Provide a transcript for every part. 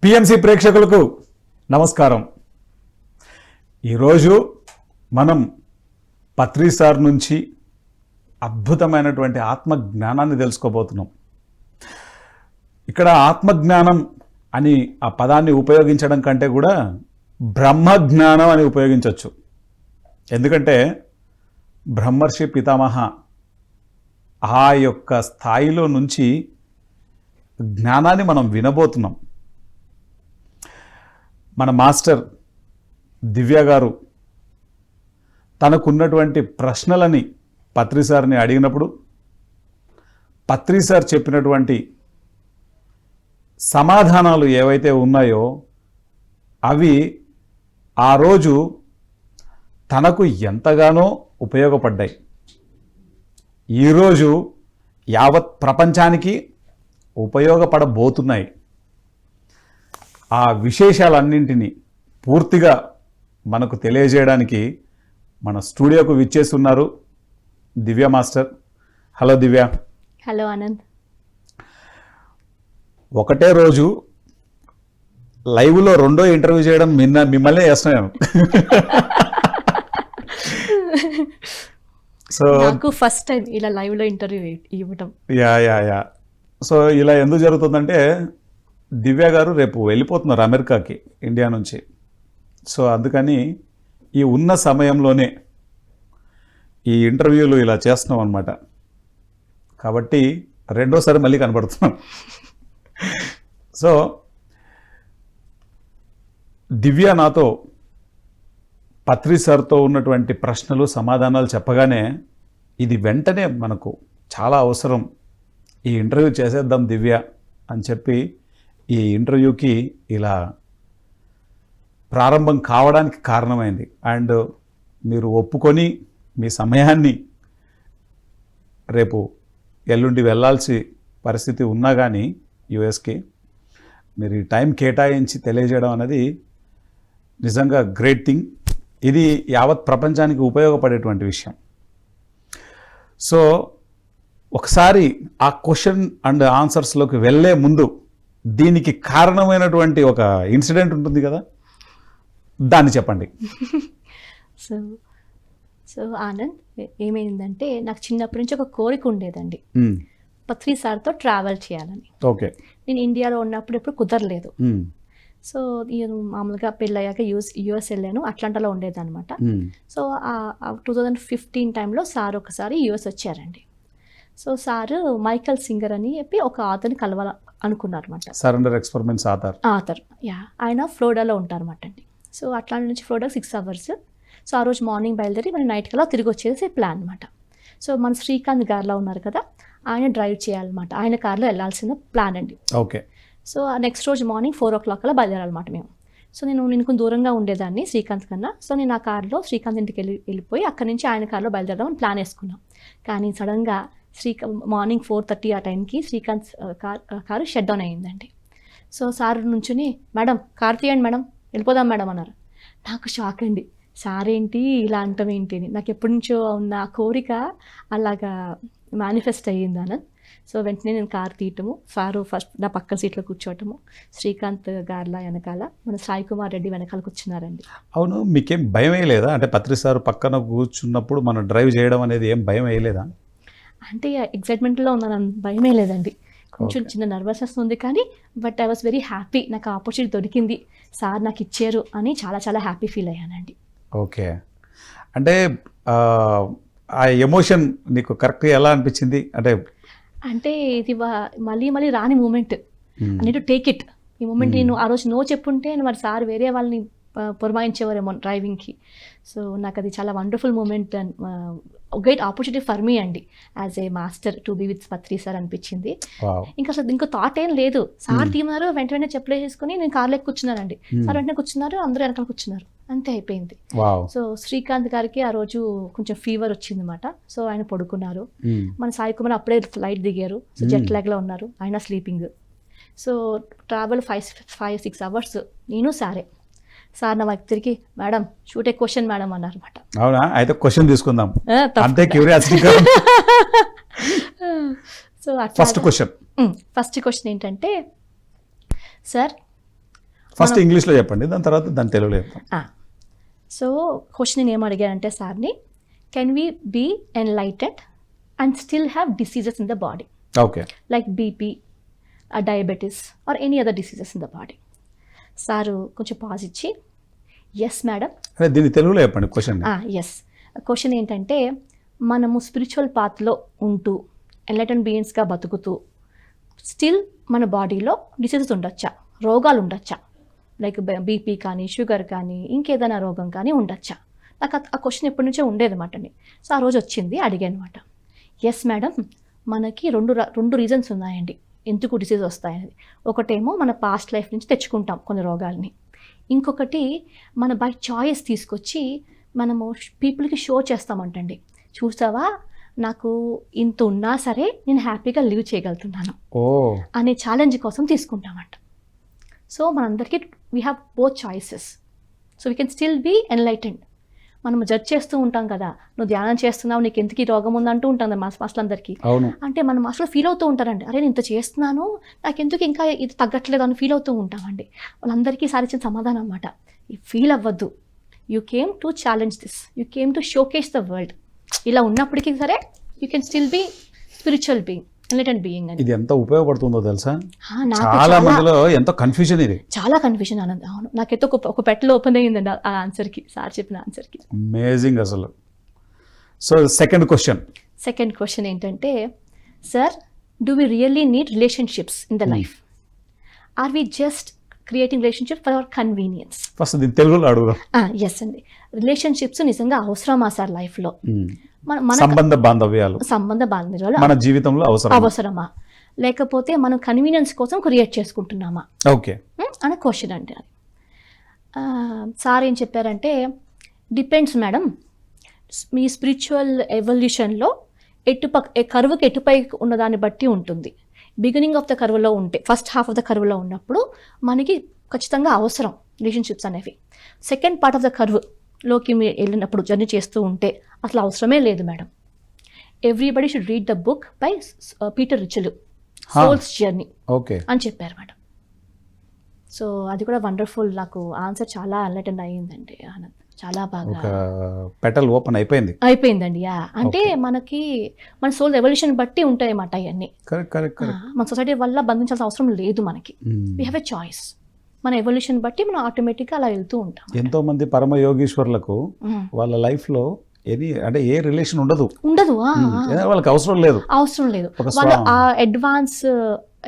PMC ప్రేక్షకులకు నమస్కారం. ఈరోజు మనం పత్రి సార్ నుంచి అద్భుతమైనటువంటి ఆత్మజ్ఞానాన్ని తెలుసుకోబోతున్నాం. ఇక్కడ ఆత్మజ్ఞానం అని ఆ పదాన్ని ఉపయోగించడం కంటే కూడా బ్రహ్మజ్ఞానం అని ఉపయోగించవచ్చు. ఎందుకంటే బ్రహ్మర్షి పితామహ ఆ యొక్క స్థాయిలో నుంచి జ్ఞానాన్ని మనం వినబోతున్నాం. మన మాస్టర్ దివ్య గారు తనకున్నటువంటి ప్రశ్నలని పత్రి సార్ని అడిగినప్పుడు పత్రి సార్ చెప్పినటువంటి సమాధానాలు ఏవైతే ఉన్నాయో అవి ఆ రోజు తనకు ఎంతగానో ఉపయోగపడ్డాయి. ఈరోజు యావత్ ప్రపంచానికి ఉపయోగపడబోతున్నాయి. ఆ విశేషాలన్నింటినీ పూర్తిగా మనకు తెలియజేయడానికి మన స్టూడియోకు విచ్చేస్తున్నారు దివ్య మాస్టర్. హలో దివ్య. హలో ఆనంద్. ఒకటే రోజు లైవ్లో రెండో ఇంటర్వ్యూ చేయడం మిమ్మల్ని చేస్తున్నాను. సో నాకు ఫస్ట్ టైం ఇలా లైవ్లో ఇంటర్వ్యూ ఇవ్వటం. యా. సో ఇలా ఎందుకు జరుగుతుందంటే దివ్య గారు రేపు వెళ్ళిపోతున్నారు అమెరికాకి ఇండియా నుంచి. సో అందుకని ఈ ఉన్న సమయంలోనే ఈ ఇంటర్వ్యూలు ఇలా చేస్తున్నాం అన్నమాట. కాబట్టి రెండోసారి మళ్ళీ కనబడుతున్నాం. సో దివ్య నాతో పత్రి సార్తో ఉన్నటువంటి ప్రశ్నలు సమాధానాలు చెప్పగానే ఇది వెంటనే మనకు చాలా అవసరం, ఈ ఇంటర్వ్యూ చేసేద్దాం దివ్య అని చెప్పి ఈ ఇంటర్వ్యూకి ఇలా ప్రారంభం కావడానికి కారణమైంది. అండ్ మీరు ఒప్పుకొని మీ సమయాన్ని రేపు ఎల్లుండి వెళ్ళాల్సి పరిస్థితి ఉన్నా కానీ యుఎస్కి మీరు ఈ టైం కేటాయించి తెలియజేయడం అనేది నిజంగా గ్రేట్ థింగ్. ఇది యావత్ ప్రపంచానికి ఉపయోగపడేటువంటి విషయం. సో ఒకసారి ఆ క్వశ్చన్ అండ్ ఆన్సర్స్లోకి వెళ్ళే ముందు దీనికి కారణమైనటువంటి ఒక ఇన్సిడెంట్ ఉంటుంది కదా, దాన్ని చెప్పండి. సో ఆనంద్, ఏమైందంటే నాకు చిన్నప్పటి నుంచి ఒక కోరిక ఉండేదండి, పత్రి సార్తో ట్రావెల్ చేయాలని. ఓకే. నేను ఇండియాలో ఉన్నప్పుడు ఎప్పుడు కుదరలేదు. సో నేను మామూలుగా పెళ్ళయ్యాక యుఎస్ వెళ్ళాను, అట్లాంటాలో ఉండేదన్నమాట. సో 2015 టైంలో సార్ ఒకసారి యుఎస్ వచ్చారండి. సో సారు మైకల్ సింగర్ అని చెప్పి ఒక ఆథర్ని కలవాల అనుకున్నారు అనమాట. Surrender experiments author. యా, ఆయన ఫ్లోరిడాలో ఉంటారన్నమాట అండి. సో అట్లాంటి నుంచి ఫ్లోరిడా 6 hours. సో ఆ రోజు మార్నింగ్ బయలుదేరి మన నైట్ కల్లా తిరిగి వచ్చేసి ప్లాన్ అనమాట. సో మన శ్రీకాంత్ గారిలో ఉన్నారు కదా, ఆయన డ్రైవ్ చేయాలన్నమాట. ఆయన కార్లో వెళ్ళాల్సిన ప్లాన్ అండి. ఓకే. సో నెక్స్ట్ రోజు మార్నింగ్ 4 o'clock కల్లా బయలుదేరాలన్నమాట మేము. సో నేను కొంచెం దూరంగా ఉండేదాన్ని శ్రీకాంత్ కన్నా. సో నేను ఆ కార్లో శ్రీకాంత్ ఇంటికి వెళ్ళిపోయి అక్కడి నుంచి ఆయన కార్లో బయలుదేరదామని ప్లాన్ వేసుకున్నాం. కానీ సడన్గా మార్నింగ్ 4:30 ఆ టైంకి శ్రీకాంత్ కారు షట్ డౌన్ అయ్యిందండి. సో సార్ నుంచుని, మేడం కార్ తీయండి మేడం, వెళ్ళిపోదాం మేడం అన్నారు. నాకు షాక్ అండి, సార్ ఏంటి ఇలా అంటాం ఏంటి అని. నాకు ఎప్పటి నుంచో ఉన్న కోరిక అలాగా మేనిఫెస్ట్ అయ్యింది అనంత్. సో వెంటనే నేను కార్ తీయటము, సారు ఫస్ట్ నా పక్కన సీట్లో కూర్చోవటము, శ్రీకాంత్ గార్లా వెనకాల మన సాయి కుమార్ రెడ్డి వెనకాల కూర్చున్నారండి. అవును, మీకేం భయం వేయలేదా? అంటే పత్రి సార్ పక్కన కూర్చున్నప్పుడు మనం డ్రైవ్ చేయడం అనేది ఏం భయం వేయలేదా? అంటే ఎక్సైట్మెంట్లో ఉన్నాను, భయమే లేదండి. కొంచెం చిన్న నర్వస్నెస్ ఉంది కానీ but I was very happy. నాకు ఆపర్చునిటీ దొరికింది, సార్ నాకు ఇచ్చారు అని చాలా చాలా హ్యాపీ ఫీల్ అయ్యానండి. ఓకే. అంటే ఆ ఎమోషన్ నీకు కరెక్ట్గా ఎలా అనిపించింది? అంటే ఇది మళ్ళీ మళ్ళీ రాని moment. I need to take it. ఈ మూమెంట్ నేను ఆ రోజు నో చెప్పుంటే మరి సార్ వేరే వాళ్ళని పురమాయించేవారేమో డ్రైవింగ్కి. సో నాకు అది చాలా wonderful moment and great opportunity for me అండి, as a master to be with Patri sir అనిపించింది. ఇంకా అసలు ఇంకో థాట్ ఏం లేదు. సార్ తీమన్నారు, వెంటనే చెప్పలేసుకుని నేను కార్లో కూర్చున్నానండి. సార్ వెంటనే కూర్చున్నారు, అందరూ వెనకాల కూర్చున్నారు, అంతే అయిపోయింది. సో శ్రీకాంత్ గారికి ఆ రోజు కొంచెం ఫీవర్ వచ్చింది అనమాట. సో ఆయన పడుకున్నారు. మన సాయి కుమార్ అప్పుడే ఫ్లైట్ దిగారు. సో జెట్ లాగ్లో ఉన్నారు, ఆయన స్లీపింగ్. సో ట్రావెల్ 5-6 hours నేను సార్ నా వైపు తిరిగి, మేడం షూట్ ఏ క్వశ్చన్ మేడం అన్నారు అనమాట. అవునా? అయితే క్వశ్చన్ తీసుకుందాం. అంతే క్యూరియాసిటీ. సో ఫస్ట్ క్వశ్చన్ ఏంటంటే, సార్ ఫస్ట్ ఇంగ్లీష్లో చెప్పండి, దాని తర్వాత దాని తెలుగులో చెప్తాం. సో క్వశ్చన్ నేను ఏం అడిగానంటే సార్ని, can we be enlightened and still have diseases in the body okay. Like BP, diabetes or any other diseases in the body? Sir కొంచెం పాజ్ ఇచ్చి, ఎస్ మేడం. అదే దీన్ని తెలుగులో చెప్పండి క్వశ్చన్. ఎస్. క్వశ్చన్ ఏంటంటే, మనము స్పిరిచువల్ పాత్లో ఉంటూ ఎన్లైటెన్ బీయింగ్స్గా బతుకుతూ స్టిల్ మన బాడీలో డిసీజెస్ ఉండొచ్చా, రోగాలు ఉండొచ్చా? లైక్ బీపీ కానీ, షుగర్ కానీ, ఇంకేదైనా రోగం కానీ ఉండొచ్చా? నాకు ఆ క్వశ్చన్ ఎప్పటి నుంచో ఉండేదన్నమాట అండి. సో ఆ రోజు వచ్చింది, అడిగానమాట. ఎస్ మేడం, మనకి రెండు రీజన్స్ ఉన్నాయండి ఎందుకు డిసీజ్ వస్తాయనేది. ఒకటేమో మన పాస్ట్ లైఫ్ నుంచి తెచ్చుకుంటాం కొన్ని రోగాల్ని, ఇంకొకటి మన బై చాయిస్ తీసుకొచ్చి మనము పీపుల్కి షో చేస్తామంటండి. చూసావా, నాకు ఇంత ఉన్నా సరే నేను హ్యాపీగా లివ్ చేయగలుగుతున్నాను అనే ఛాలెంజ్ కోసం తీసుకుంటామంట. సో మనందరికీ we have both choices. So we can still be enlightened. మనం జడ్జ్ చేస్తూ ఉంటాం కదా, నువ్వు ధ్యానం చేస్తున్నావు, నీకు ఎందుకు ఈ రోగం ఉందంటూ ఉంటుంది మాస్టర్లందరికీ. అంటే మనం మాస్టర్లు ఫీల్ అవుతూ ఉంటారండి, అరే నేను ఇంత చేస్తున్నాను, నాకు ఎందుకు ఇంకా ఇది తగ్గట్లేదు అని ఫీల్ అవుతూ ఉంటామండి. వాళ్ళందరికీ సారిచ్చిన సమాధానం అన్నమాట, ఫీల్ అవ్వద్దు, you came to challenge this, you came to showcase the world. ఇలా ఉన్నప్పటికీ సరే you can still be spiritual being, enlightened being అని. ఇది ఎంత ఉపయోగపడుతుందో తెలుసా, చాలా మందిలో ఎంతో కన్ఫ్యూజన్, ఇది చాలా కన్ఫ్యూజన్. ఆనంద్, అవును, నాకైతే ఒక పెట్టెలో ఓపెన్ అయ్యిందండి ఆ ఆన్సర్కి, సార్ చెప్పిన ఆన్సర్కి. అమేజింగ్ అసలు. సో సెకండ్ క్వశ్చన్ ఏంటంటే, sir, do we really need relationships in the life, or we just creating relationship for our convenience? First దీని తెలుగులో అడుగుదాం. ఎస్ అండి, రిలేషన్షిప్స్ నిజంగా అవసరమా సార్ లైఫ్లో? సంబంధ బాంధవ్యాలు మన జీవితంలో అవసరమా, లేకపోతే మనం కన్వీనియన్స్ కోసం క్రియేట్ చేసుకుంటున్నామా? ఓకే అనే క్వశ్చన్ అంటే అది. సార్ ఏం చెప్పారంటే, డిపెండ్స్ మేడం, మీ స్పిరిచువల్ ఎవల్యూషన్లో కర్వ్కి ఎటుపై ఉన్నదాన్ని బట్టి ఉంటుంది. బిగినింగ్ ఆఫ్ ద కర్వ్లో ఉంటే, ఫస్ట్ హాఫ్ ఆఫ్ ద కర్వ్లో ఉన్నప్పుడు మనకి ఖచ్చితంగా అవసరం రిలేషన్షిప్స్ అనేవి. సెకండ్ పార్ట్ ఆఫ్ ద కర్వ్లోకి మీరు వెళ్ళినప్పుడు, జర్నీ చేస్తూ ఉంటే అసలు అవసరమే లేదు madam. Everybody should read the book by Peter Richelieu, souls journey అని చెప్పారు మేడం. సో అది కూడా వండర్ఫుల్, నాకు ఆన్సర్ చాలా ఎన్లైటెండ్ అయ్యిందండి ఆనంద్, చాలా బాగా పెటల్ ఓపెన్ అయిపోయిందండి. అంటే మనకి మన సోల్ ఎవల్యూషన్ బట్టి ఉంటాయి అన్నమాట అవన్నీ. మన సొసైటీ వల్ల బంధించాల్సిన అవసరం లేదు మనకి, వీ హ్యావ్ ఎ చాయిస్. మన ఎవల్యూషన్ బట్టి మనం ఆటోమేటిక్గా అలా వెళ్తూ ఉంటాం. ఎంతో మంది పరమ యోగీశ్వర్లకు వాళ్ళ లైఫ్లో అంటే ఏ రిలేషన్ ఉండదు, వాళ్ళకి అవసరం లేదు. వాళ్ళు ఆ అడ్వాన్స్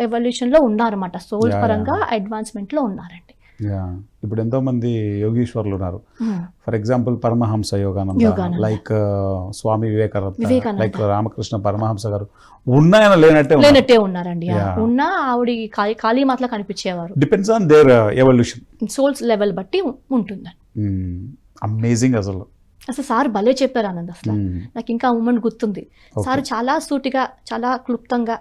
ఎవల్యూషన్ లో ఉన్నారన్నమాట, సోల్ పరంగా అడ్వాన్స్మెంట్ లో ఉన్నారండి. ఇప్పుడు ఎంతో మంది యోగీశ్వర్లు ఉన్నారు. For example Paramahansa Yogananda, like Swami Vivekananda, like Ramakrishna Paramahansa గారు ఉన్నాయన లేనట్టే ఉన్నారండి. ఉన్నా ఆవిడ కాళీమాతలా కనిపించేవారు. Depends on their evolution, souls level బట్టి ఉంటుందండి. అమేజింగ్ అసలు సార్ భలే చెప్పారు ఆనంద్. అసలు నాకు ఇంకా మూమెంట్ గుర్తుంది. సార్ చాలా సూటిగా, చాలా క్లుప్తంగా,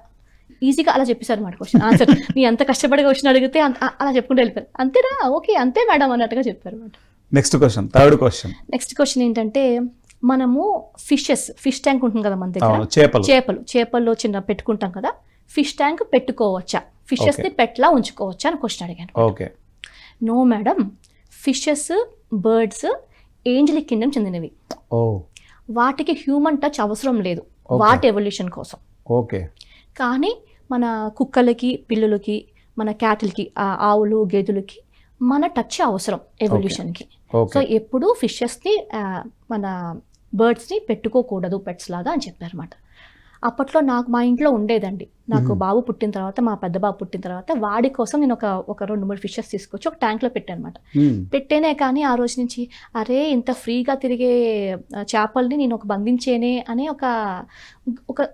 ఈజీగా అలా చెప్పేశారు అన్నమాట క్వశ్చన్ ఆన్సర్. నీ ఎంత కష్టపడి క్వశ్చన్ అడిగితే అలా చెప్పుకుంటూ వెళ్ళిపోయారు. అంతేనా, ఓకే అంతే మేడం అన్నట్టుగా చెప్పారు అన్నమాట. థర్డ్ క్వశ్చన్ ఏంటంటే, మనము ఫిష్ ట్యాంక్ ఉంటుంది కదా మన దగ్గర, చేపల్లో చిన్న పెట్టుకుంటాం కదా, ఫిష్ ట్యాంక్ పెట్టుకోవచ్చా, ఫిషెస్ ని పెట్లా ఉంచుకోవచ్చా అని క్వశ్చన్ అడిగాను. No madam, fishes, birds angelic kingdom చెందినవి, వాటికి హ్యూమన్ టచ్ అవసరం లేదు వాటి ఎవల్యూషన్ కోసం. కానీ మన కుక్కలకి, పిల్లులకి, మన క్యాటిల్కి, ఆవులు, గేదెలకి మన టచ్ అవసరం ఎవల్యూషన్కి. సో ఎప్పుడు ఫిషెస్ని, మన బర్డ్స్ని పెట్టుకోకూడదు పెట్స్ లాగా అని చెప్పారు అన్నమాట. అప్పట్లో మా ఇంట్లో ఉండేదండి. నాకు బాబు పుట్టిన తర్వాత, మా పెద్ద బాబు పుట్టిన తర్వాత వాడి కోసం నేను ఒక 2-3 ఫిషెస్ తీసుకొచ్చి ఒక ట్యాంక్లో పెట్టాను అనమాట. పెట్టేనే కానీ ఆ రోజు నుంచి అరే ఇంత ఫ్రీగా తిరిగే చేపల్ని నేను బంధించేనే అనే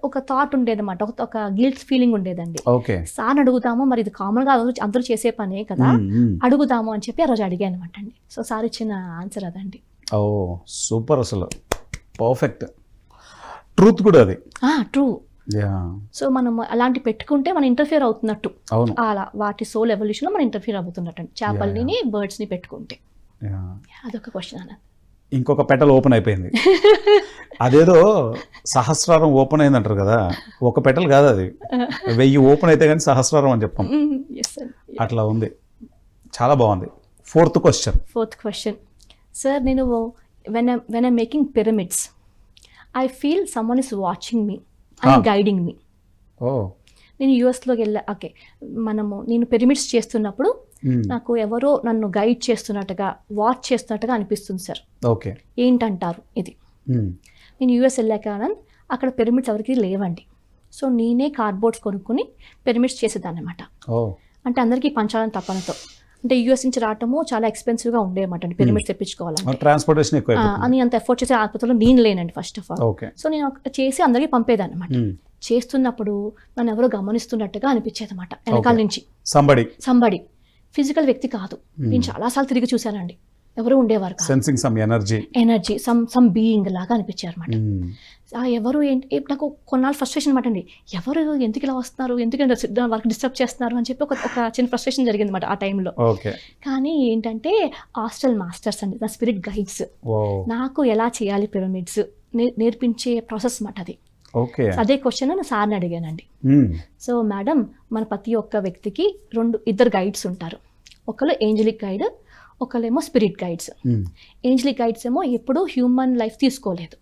ఒక థాట్ ఉండేదన్నమాట, ఒక గిల్ట్ ఫీలింగ్ ఉండేదండి. సార్ అడుగుదాము, మరి ఇది కామన్గా అందరూ చేసే పనే కదా, అడుగుదాము అని చెప్పి ఆ రోజు అడిగాను అనమాట అండి. సో సార్ ఇచ్చిన ఆన్సర్ అదండి. సూపర్, అసలు పర్ఫెక్ట్, ట్రూత్ కూడా అది. ట్రూ. సో మనం అలాంటి పెట్టుకుంటే మనం ఇంటర్ఫియర్ అవుతున్నట్టు, అలా వాటి సోల్ ఎవల్యూషన్ లో మనం ఇంటర్ఫియర్ అవుతున్నట్టు చేపల్ని, బర్డ్స్ ని పెట్టుకుంటే. అదొక క్వశ్చన్ అన్న. ఇంకొక పెటల్ ఓపెన్ అయిపోయింది. అదేదో సహస్రారం ఓపెన్ అయింది అంటారు కదా, ఒక పెటల్ కాదు అది, 1000 ఓపెన్ అయితే కానీ సహస్రారం అని చెప్పాం. అట్లా ఉంది. చాలా బాగుంది. Fourth question. సార్, నేను when I making pyramids I feel someone is watching me and guiding me. నేను యూఎస్లోకి వెళ్ళా. నేను పిరమిడ్స్ చేస్తున్నప్పుడు నాకు ఎవరో నన్ను గైడ్ చేస్తున్నట్టుగా, వాచ్ చేస్తున్నట్టుగా అనిపిస్తుంది సార్. ఓకే, ఏంటంటారు ఇది? నేను యూఎస్ వెళ్ళాక అక్కడ పిరమిడ్స్ ఎవరికి లేవండి. సో నేనే కార్డ్బోర్డ్స్ కొనుక్కొని పిరమిడ్స్ చేసేదాన్ని అనమాట. అంటే అందరికీ పంచాలని తప్పనతో. అంటే యూఎస్ నుంచి రావటము చాలా ఎక్స్పెన్సివ్గా ఉండేమాట అండి పిరమిడ్స్ తెప్పించుకోవాలంటే. ట్రాన్స్పోర్టేషన్ ఎక్కువ అని అంత ఎఫోర్డ్ చేసే ఆత్మతలో నేను లేనండి ఫస్ట్ ఆఫ్ ఆల్. సో నేను చేసి అందరికీ పంపేదాన్ని అనమాట. చేస్తున్నప్పుడు నన్ను ఎవరో గమనిస్తున్నట్టుగా అనిపించేది అనమాట వెనకాల నుంచి. సంబడి ఫిజికల్ వ్యక్తి కాదు. నేను చాలాసార్లు తిరిగి చూశానండి, ఎవరు ఉండేవారు కాదు. Sensing some energy some being లాగా అనిపించారు అనమాట. ఎవరు ఏంటి, నాకు కొన్నాళ్ళు ఫ్రస్ట్రేషన్ అనమాట అండి. ఎవరు ఎందుకు ఇలా వస్తున్నారు, ఎందుకు వర్క్ డిస్టర్బ్ చేస్తున్నారు అని చెప్పి ఒక చిన్న ఫ్రస్ట్రేషన్ జరిగింది అనమాట ఆ టైంలో. కానీ ఏంటంటే హాస్టల్ మాస్టర్స్ అండి, నా స్పిరిట్ గైడ్స్, నాకు ఎలా చేయాలి పిరమిడ్స్ నేర్పించే ప్రాసెస్ అనమాట అది. అదే క్వశ్చన్ నేను సార్ని అడిగానండి. సో మేడం, మన ప్రతి ఒక్క వ్యక్తికి ఇద్దరు గైడ్స్ ఉంటారు. ఒకళ్ళు ఏంజలిక్ గైడ్, ఒకళ్ళేమో స్పిరిట్ గైడ్స్. ఏంజలిక్ గైడ్స్ ఏమో ఎప్పుడూ హ్యూమన్ లైఫ్ తీసుకోలేదు.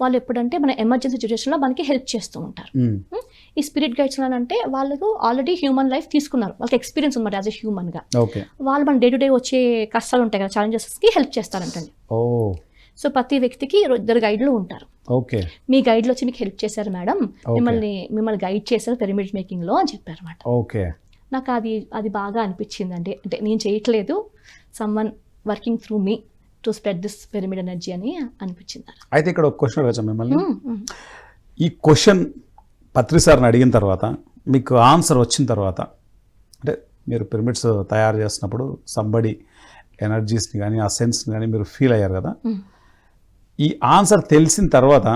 వాళ్ళు ఎప్పుడంటే మన ఎమర్జెన్సీ సిచ్యువేషన్లో మనకి హెల్ప్ చేస్తూ ఉంటారు. ఈ స్పిరిట్ గైడ్స్ అంటే వాళ్ళు ఆల్రెడీ హ్యూమన్ లైఫ్ తీసుకున్నారు, వాళ్ళకి ఎక్స్పీరియన్స్ ఉందన్నమాట యాజ్ ఎ హ్యూమన్గా. వాళ్ళు మన డే టు డే వచ్చే కష్టాలు ఉంటాయి కదా, ఛాలెంజెస్కి హెల్ప్ చేస్తారంటండి. సో ప్రతి వ్యక్తికి ఇద్దరు గైడ్లు ఉంటారు. మీ గైడ్లు వచ్చి మీకు హెల్ప్ చేశారు మేడం, మిమ్మల్ని గైడ్ చేశారు పిరమిడ్ మేకింగ్లో అని చెప్పారు అన్నమాట. నాకు అది బాగా అనిపించిందండి. అంటే నేను చేయట్లేదు, someone working through me to spread this pyramid energy అని అనిపించింది. అయితే ఇక్కడ ఒక క్వశ్చన్ వచ్చాం మిమ్మల్ని. ఈ క్వశ్చన్ పత్రి సార్ని అడిగిన తర్వాత, మీకు ఆన్సర్ వచ్చిన తర్వాత, అంటే మీరు పిరమిడ్స్ తయారు చేసినప్పుడు సంబడి ఎనర్జీస్ని కానీ ఆ సెన్స్ని కానీ మీరు ఫీల్ అయ్యారు కదా, ఈ ఆన్సర్ తెలిసిన తర్వాత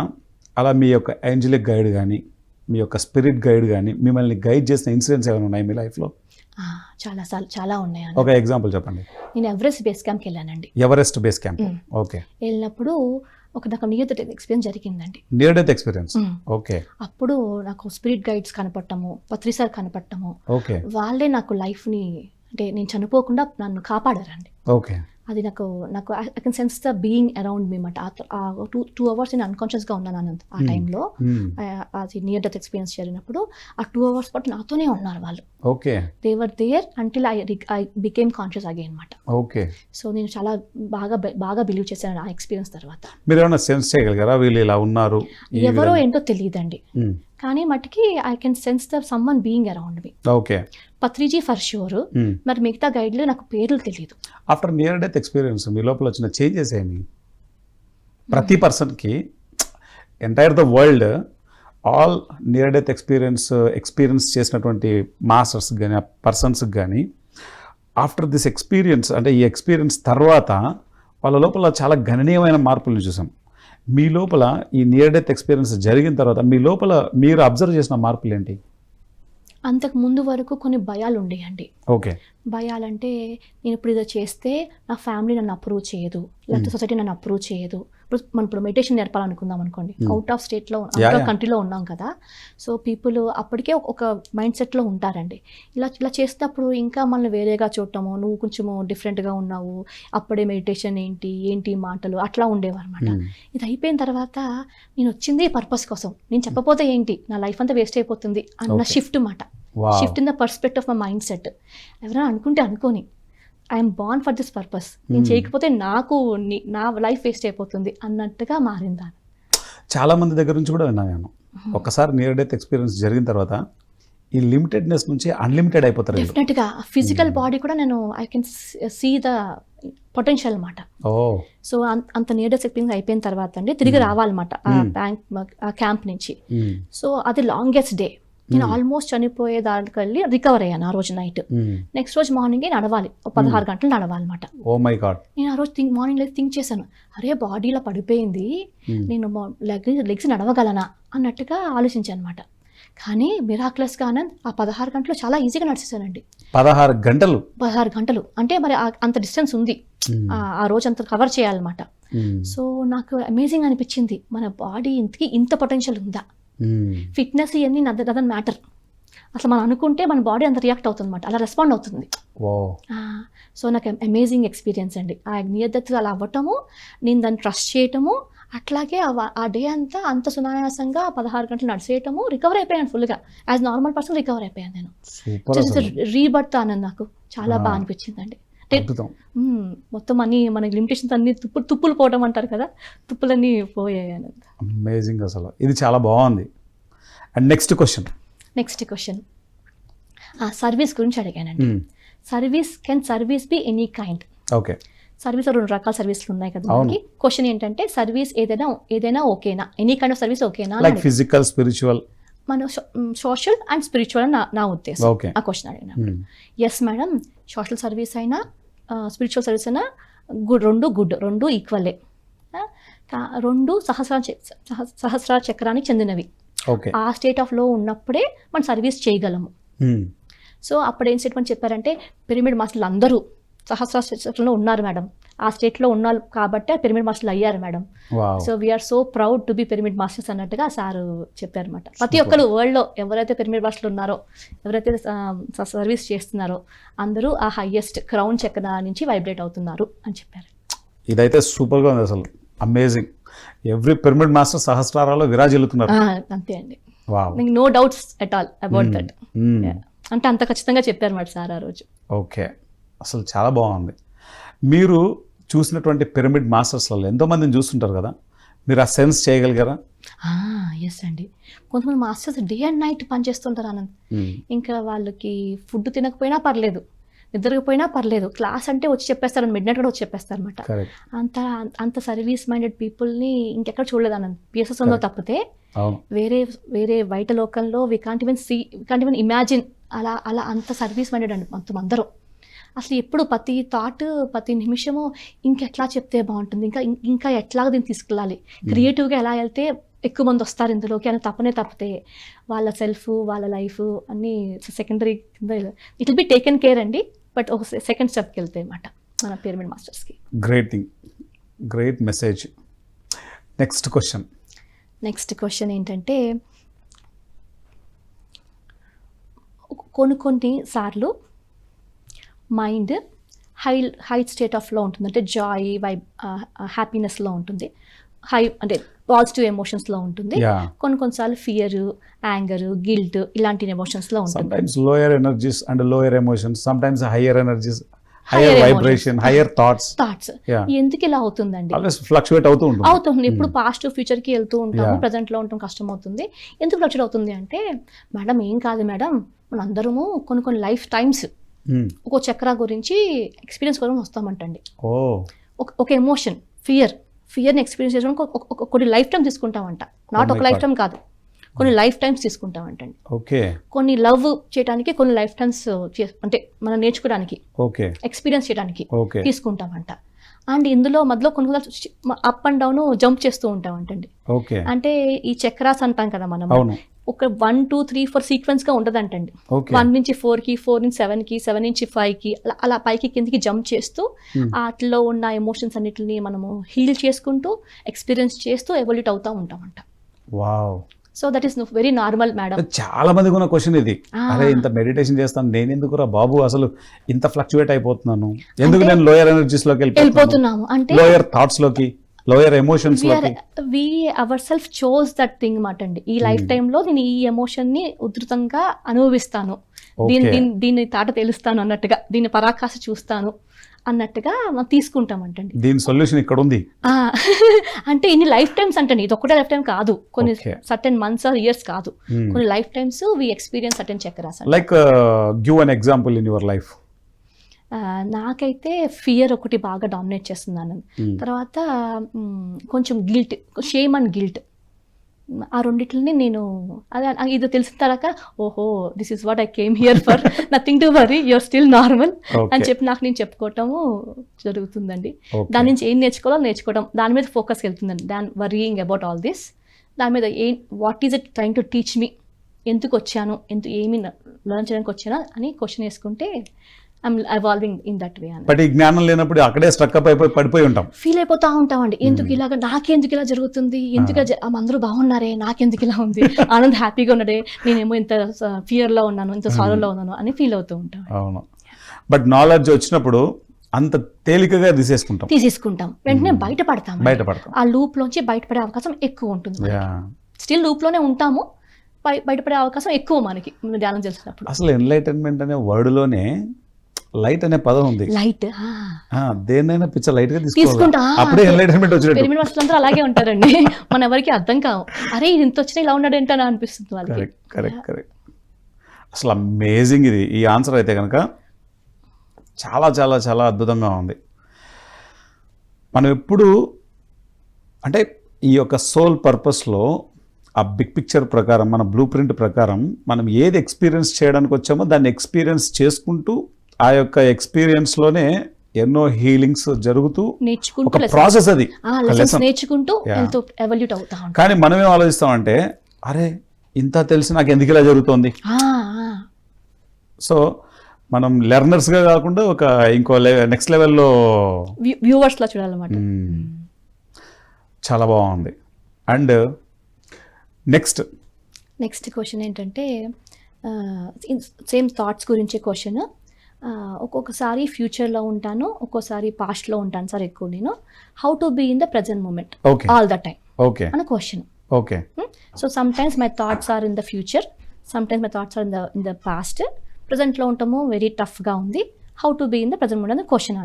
అలా మీ యొక్క ఏంజలిక్ గైడ్ కానీ మీ యొక్క స్పిరిట్ గైడ్ కానీ మిమ్మల్ని గైడ్ చేసిన ఇన్సిడెంట్స్ ఏమైనా ఉన్నాయి మీ లైఫ్లో? చాలా ఉన్నాయి. ఒక ఎగ్జాంపుల్ చెప్పండి. నేను ఎవరెస్ట్ బేస్ క్యాంప్కి వెళ్ళానండి. Everest base camp. వెళ్ళినప్పుడు నాకు నియర్ డెత్ ఎక్స్పీరియన్స్ జరిగిందండి. Near death experience. అప్పుడు నాకు స్పిరిట్ గైడ్స్ కనపడటము, పత్రి సార్ కనపడటము, వాళ్ళే నాకు లైఫ్ని, అంటే నేను చనిపోకుండా నన్ను కాపాడారండి. అది నాకు I can sense the being around me అన్నమాట. 2 hours నేను అన్కాన్షియస్గా ఉన్నాను ఆ టైంలో. అది నియర్ డెత్ ఎక్స్పీరియన్స్ జరిగినప్పుడు ఆ 2 hours పాటు నాతోనే ఉన్నారు వాళ్ళు. They were there until I became conscious again అన్నమాట. సో నేను చాలా బాగా బిలీవ్ చేశాను ఆ ఎక్స్పీరియన్స్ తర్వాత. మీరు ఏమైనా సెన్స్ చేయగలిగారా వీళ్ళు ఇలా ఉన్నారు? ఎవరో ఏంటో తెలియదండి, కానీ మటుకి I can sense the someone being around me. Patriji for sure, మరి మిగతా గైడ్లు నాకు పేర్లు తెలియదు. ఆఫ్టర్ నియర్ డెత్ ఎక్స్పీరియన్స్ మీ లోపల వచ్చిన చేంజెస్ ఏమి? ప్రతి పర్సన్కి entire the world all near death experience చేసినటువంటి మాస్టర్స్ కానీ ఆ పర్సన్స్కి కానీ ఆఫ్టర్ దిస్ ఎక్స్పీరియన్స్, అంటే ఈ ఎక్స్పీరియన్స్ తర్వాత వాళ్ళ లోపల చాలా గణనీయమైన మార్పులను చూసాం. మీ లోపల ఈ నియర్ డెత్ ఎక్స్పీరియన్స్ జరిగిన తర్వాత మీ లోపల మీరు అబ్జర్వ్ చేసిన మార్పులు ఏంటి? అంతకు ముందు వరకు కొన్ని భయాలు ఉండేయండి. భయాలంటే నేను ఇప్పుడు ఇదో చేస్తే నా ఫ్యామిలీ నన్ను అప్రూవ్ చేయదు, లేకపోతే సొసైటీ నన్ను అప్రూవ్ చేయదు. ఇప్పుడు మెడిటేషన్ నేర్పాలనుకుందాం అనుకోండి, అవుట్ ఆఫ్ స్టేట్లో అవుట్ ఆఫ్ కంట్రీలో ఉన్నాం కదా. సో పీపుల్ అప్పటికే ఒక మైండ్ సెట్లో ఉంటారండి. ఇలా చేసినప్పుడు ఇంకా మనల్ని వేరేగా చూడటము, నువ్వు కొంచెము డిఫరెంట్గా ఉన్నావు, అప్పుడే మెడిటేషన్ ఏంటి మాటలు అట్లా ఉండేవారు అనమాట. ఇది అయిపోయిన తర్వాత నేను వచ్చింది పర్పస్ కోసం, నేను చెప్పపోతే ఏంటి, నా లైఫ్ అంతా వేస్ట్ అయిపోతుంది అన్న షిఫ్ట్ మాట. Shift in the perspective of my mind set. ఎవరైనా అనుకుంటే అనుకోని, I'm born for this purpose, నేను చేయకపోతే నా లైఫ్ వేస్ట్ అయిపోతుంది అన్నట్టుగా మారిందా. చాలా మంది దగ్గర నుంచి కూడా విన్నాను నేను, ఒకసారి నియర్ డెత్ ఎక్స్పీరియన్స్ జరిగిన తర్వాత ఈ లిమిటెడ్నెస్ నుంచి అన్లిమిటెడ్ అయిపోతారు. డెఫినెట్గా ఫిజికల్ బాడీ కూడా నేను I can see the potential అనమాట. సో అంత నియర్ డెత్ ఎక్స్పీరియన్స్ అయిపోయిన తర్వాత అండి తిరిగి రావాలన్నమాట ఆ క్యాంప్ నుంచి. సో అది లాంగెస్ట్ డే. నేను ఆల్మోస్ట్ చనిపోయే దానికి వెళ్ళి రికవర్ అయ్యాను ఆ రోజు నైట్. నెక్స్ట్ రోజు మార్నింగే నడవాలి, 16 గంటలు నడవాలన్నమాట. నేను ఆ రోజు మార్నింగ్ థింక్ చేశాను, అరే బాడీలో పడిపోయింది, నేను లెగ్స్ నడవగలనా అన్నట్టుగా ఆలోచించాను అనమాట. కానీ మిరాక్లస్గానే ఆ 16 గంటలు చాలా ఈజీగా నడిచేసానండి. 16 గంటలు అంటే మరి అంత డిస్టెన్స్ ఉంది, ఆ రోజు అంత కవర్ చేయాలన్నమాట. సో నాకు అమేజింగ్ అనిపించింది, మన బాడీ ఇంత పొటెన్షియల్ ఉందా. ఫిట్నెస్ ఇవన్నీ డజంట్ మ్యాటర్, అసలు మనం అనుకుంటే మన బాడీ అంత రియాక్ట్ అవుతుంది అనమాట, అలా రెస్పాండ్ అవుతుంది. ఓ సో నాకు అమేజింగ్ ఎక్స్పీరియన్స్ అండి ఆ నియర్ డెత్ అలా అవ్వటము, నేను దాన్ని ట్రస్ట్ చేయటము, అట్లాగే ఆ డే అంతా అంత సునాయాసంగా 16 గంటలు నడిచేయటము, రికవర్ అయిపోయాను ఫుల్గా, యాజ్ నార్మల్ పర్సన్ రికవర్ అయిపోయాను నేను. సూపర్ రీబర్త్ ఆనంద్ నాకు చాలా బాగా అనిపించిందండి. మొత్తం అన్ని మన లిమిటేషన్స్ అన్ని తుప్పులు పోవడం అంటారు కదా, తుప్పులన్నీ పోయాయి. అమేజింగ్ అసలు, ఇది చాలా బాగుంది. అండ్ నెక్స్ట్ క్వశ్చన్ సర్వీస్ గురించి అడిగానండి. Can service be any kind? Okay, service 2 రకాల సర్వీసులు ఉన్నాయి కదా మనకి. క్వశ్చన్ ఏంటంటే సర్వీస్ ఏదైనా ఓకేనా, ఎనీ కైండ్ ఆఫ్ సర్వీస్ ఓకేనా, లైక్ ఫిజికల్, స్పిరిచువల్, మన సోషల్ అండ్ స్పిరిచువల్ అని నా ఉద్దేశం. ఓకే, ఆ క్వశ్చన్ అడిగిన ఎస్ మేడం, సోషల్ సర్వీస్ అయినా స్పిరిచువల్ సర్వీస్ అయినా రెండు ఈక్వలే, 2 సహస్ర చక్రానికి చెందినవి. ఆ స్టేట్ ఆఫ్ లో ఉన్నప్పుడే మనం సర్వీస్ చేయగలము. సో అప్పుడు ఏం స్టేట్మెంట్ చెప్పారంటే, పిరమిడ్ మాస్టర్లు అందరూ సహస్ర చక్రంలో ఉన్నారు మేడం, ఆ స్టేట్లో ఉన్నారు కాబట్టి పిరమిడ్ మాస్టర్లు అయ్యారు madam. So we're so proud to be pyramid masters అన్నట్టుగా సార్ చెప్పారన్నమాట. ప్రతి ఒక్కరు వరల్డ్లో ఎవరైతే పిరమిడ్ మాస్టర్లు ఉన్నారో, ఎవరైతే సర్వీస్ చేస్తున్నారో అందరూ ఆ హైయెస్ట్ క్రౌన్ చక్ర నుంచి వైబ్రేట్ అవుతున్నారు అని చెప్పారు. ఇదైతే సూపర్గా ఉంది అసలు, అమేజింగ్. ఎవ్రీ పిరమిడ్ మాస్టర్ సహస్రారాల్లో విరాజిల్లుతున్నారు. అంతే అండి, no doubts at all about that. అంటే అంత ఖచ్చితంగా చెప్పారు మాట సార్ ఆ రోజు. ఓకే, అసలు చాలా బాగుంది. మీరు చూసినటువంటి పిరమిడ్ మాస్టర్స్లలో ఎంతోమందిని చూస్తుంటారు కదా, మీరు ఆ సెన్స్ చేయగలిగారా? ఎస్ అండి, కొంతమంది మాస్టర్స్ డే అండ్ నైట్ పనిచేస్తుంటారు ఆనంద్. ఇంకా వాళ్ళకి ఫుడ్ తినకపోయినా పర్లేదు, నిద్రపోయినా పర్లేదు, క్లాస్ అంటే వచ్చి చెప్పేస్తారు, మిడ్ నైట్ కూడా వచ్చి చెప్పేస్తారు అనమాట. అంత సర్వీస్ మైండెడ్ పీపుల్ని ఇంకెక్కడ చూడలేదు ఆనంద్, పిఎస్ఎస్లో తప్పితే. వేరే బయట లోకంలో వి కాంట్ ఈవెన్ ఇమాజిన్ అలా అంత సర్వీస్ మైండెడ్ అండి మొత్తం అందరూ. అసలు ఎప్పుడు ప్రతి థాట్, ప్రతి నిమిషము ఇంకెట్లా చెప్తే బాగుంటుంది, ఇంకా ఎట్లా దీన్ని తీసుకెళ్ళాలి, క్రియేటివ్గా ఎలా వెళ్తే ఎక్కువ మంది వస్తారు ఇందులోకి అని తప్పితే వాళ్ళ సెల్ఫ్, వాళ్ళ లైఫ్ అన్నీ సెకండరీ కింద it will be taken care అండి. బట్ ఒక సెకండ్ స్టెప్కి వెళ్తాయి అన్నమాట మన పిరమిడ్ మాస్టర్స్కి. Great thing, great message. Next question ఏంటంటే, కొన్ని సార్లు మైండ్ హై స్టేట్ ఆఫ్లో ఉంటుంది, అంటే జాయ్, హ్యాపీనెస్లో ఉంటుంది, అంటే పాజిటివ్ ఎమోషన్స్లో ఉంటుంది. కొన్నిసార్లు ఫియర్, యాంగర్, గిల్ట్ ఇలాంటి ఎమోషన్స్లో ఉంటుంది. sometimes lower energies and lower emotions, sometimes higher energies, higher vibration, higher thoughts. ఎందుకు ఇలా అవుతుందండి? always fluctuate అవుతుంది. ఇప్పుడు పాస్ట్ ఫ్యూచర్ కి వెళ్తూ ఉంటాము, ప్రజెంట్ లో ఉంటాం, కష్టం అవుతుంది. ఎందుకు ఫ్లక్చుయేట్ అవుతుంది అంటే, మేడం ఏం కాదు మేడం, మనందరము కొన్ని లైఫ్ టైమ్స్ ఒక చక్ర గురించి ఎక్స్పీరియన్స్ కోసం వస్తామంటండి. ఒక ఎమోషన్ ఫియర్ని ఎక్స్పీరియన్స్ చేసుకోవడానికి కొన్ని లైఫ్ టైమ్ తీసుకుంటామంట. నాట్ ఒక లైఫ్ టైమ్ కాదు, కొన్ని లైఫ్ టైమ్స్ తీసుకుంటామంటండి. కొన్ని లవ్ చేయడానికి కొన్ని లైఫ్ టైమ్స్, అంటే మనం నేర్చుకోవడానికి, ఎక్స్పీరియన్స్ చేయడానికి తీసుకుంటామంట. అండ్ ఇందులో మధ్యలో కొన్ని అప్ అండ్ డౌన్ జంప్ చేస్తూ ఉంటామంటండి. అంటే ఈ చక్రాస్ అంటాం కదా మనం, ఒక 1, 2, 3, 4 సీక్వెన్స్ గా ఉండదంటండి. 1 నుంచి 4కి, 4 నుంచి 7కి, 7 నుంచి 5కి అలా పైకి కిందికి జంప్ చేస్తూ వాటిలో ఉన్న ఎమోషన్స్ అన్నిటిని మనము హీల్ చేసుకుంటూ ఎక్స్పీరియన్స్ చేస్తూ ఎవల్యూట్ అవుతూ ఉంటామంట. So that is very normal madam. చాలా మందికి ఉన్న క్వశ్చన్ ఇది, అరే ఇంత మెడిటేషన్ చేస్తాను నేను ఎందుకురా బాబు, అసలు ఇంత ఫ్లక్చువేట్ అయిపోతున్నాను ఎందుకు, నేను లోయర్ ఎనర్జీస్ లోకి వెళ్ళిపోతున్నాము, అంటే లోయర్ థాట్స్ లోకి, లోయర్ ఎమోషన్స్ లోకి. We our self chose that thing మాట అండి. ఈ లైఫ్ టైమ్ లో నేను ఈ ఎమోషన్ ని ఉధృతంగా అనుభవిస్తాను, దీన్ని తాట తెలుస్తాను అన్నట్టుగా, దీన్ని పరాకాశ చూస్తాను అన్నట్టుగా మనం తీసుకుంటామంటండి. దీని సొల్యూషన్ ఇక్కడ ఉంది. అంటే ఇన్ని లైఫ్ టైమ్స్ అంటండి, ఇది ఒక్కటే లైఫ్ టైం కాదు, కొన్ని సర్టెన్ మంత్స్ ఆర్ ఇయర్స్ కాదు, కొన్ని life times we experience certain chakras. Like give an example in your life. నాకైతే ఫియర్ ఒకటి బాగా డామినేట్ చేస్తున్నాను. తర్వాత కొంచెం గిల్ట్, షేమ్ అండ్ గిల్ట్, ఆ రెండిట్లని నేను ఇది తెలిసిన తర్వాత ఓహో this is what I came here for, nothing to worry, you're still normal అని చెప్పి నాకు నేను చెప్పుకోవటము జరుగుతుందండి. దాని నుంచి ఏం నేర్చుకోవడం, దాని మీద ఫోకస్ వెళ్తుందండి. వరీయింగ్ అబౌట్ ఆల్ దిస్, దాని మీద what is it trying to teach me, ఎందుకు వచ్చాను, ఏమి లర్న్ చేయడానికి వచ్చానా అని క్వశ్చన్ వేసుకుంటే I'm evolving in that way అని బట్ ఈ జ్ఞానం లేనప్పుడు అక్కడే స్ట్రక్ అప్ అయిపోయి పడిపోయి ఉంటాం. ఫీల్ అయిపోతా ఉంటామండి, ఎందుకు ఇలాగ, నాకెందుకు ఇలా జరుగుతుంది, ఎందుకు అందరూ బాగున్నారే, నాకెందుకు ఇలా ఉంది, ఆనంద్ హ్యాపీగా ఉన్నాడే, నేనేమో ఇంత ఫియర్లో ఉన్నాను, ఇంత సారోలో ఉన్నాను అని ఫీల్ అవుతూ ఉంటాం. అవును, బట్ నాలెడ్జ్ వచ్చినప్పుడు అంత తేలికగా తీసేసుకుంటాం, వెంటనే బయటపడతాం. ఆ లూప్ లోంచి బయటపడే అవకాశం ఎక్కువ ఉంటుంది. స్టిల్ లూప్ లోనే ఉంటాము, బయటపడే అవకాశం ఎక్కువ మనకి ధ్యానం చేసినప్పుడు. అసలు ఎన్లైటన్మెంట్ అనే వర్డ్ లోనే లైట్ అనే పదం ఉంది. లైట్ దేన్నైనా పిచ్చ లైట్ గా తీసుకుంటా, అప్పుడే ఎన్లైటన్మెంట్ వచ్చినట్టు. పిరమిడ్ మాస్టర్లు అందరూ అలాగే ఉంటారండి, మన ఎవరికి అర్థం కావు, అరే ఇంత వచ్చినా ఇలా ఉన్నాడు ఏంటని అనిపిస్తుంది వాళ్ళకి. కరెక్ట్. అసలు అమేజింగ్ ఇది, ఈ ఆన్సర్ అయితే కనుక చాలా చాలా చాలా అద్భుతంగా ఉంది. మనం ఎప్పుడు అంటే ఈ యొక్క సోల్ పర్పస్లో ఆ బిగ్ పిక్చర్ ప్రకారం, మన బ్లూ ప్రింట్ ప్రకారం మనం ఏది ఎక్స్పీరియన్స్ చేయడానికి వచ్చామో దాన్ని ఎక్స్పీరియన్స్ చేసుకుంటూ ఆ యొక్క ఎక్స్పీరియన్స్లోనే ఎన్నో హీలింగ్స్ జరుగుతూ ఒక ప్రాసెస్, అది నేర్చుకుంటూ ఎవల్యూట్ అవుతా. కానీ మనం ఏం ఆలోచిస్తామంటే, అరే ఇంత తెలిసి నాకు ఎందుకు ఇలా జరుగుతోంది. సో మనం లెర్నర్స్గా కాకుండా ఒక ఇంకో నెక్స్ట్ లెవెల్లో వ్యూవర్స్లా చూడాలన్నమాట. చాలా బాగుంది. అండ్ నెక్స్ట్ క్వశ్చన్ ఏంటంటే, సేమ్ థాట్స్ గురించే క్వశ్చన్. ఒక్కొక్కసారి ఫ్యూచర్లో ఉంటాను, ఒక్కోసారి పాస్ట్లో ఉంటాను సార్ ఎక్కువ నేను. How to be in the present moment all the time అన్న question. So sometimes my thoughts are in the future, sometimes my thoughts are in the past. ప్రజెంట్లో ఉంటాము, వెరీ టఫ్గా ఉంది. How to be in the present moment అనే question.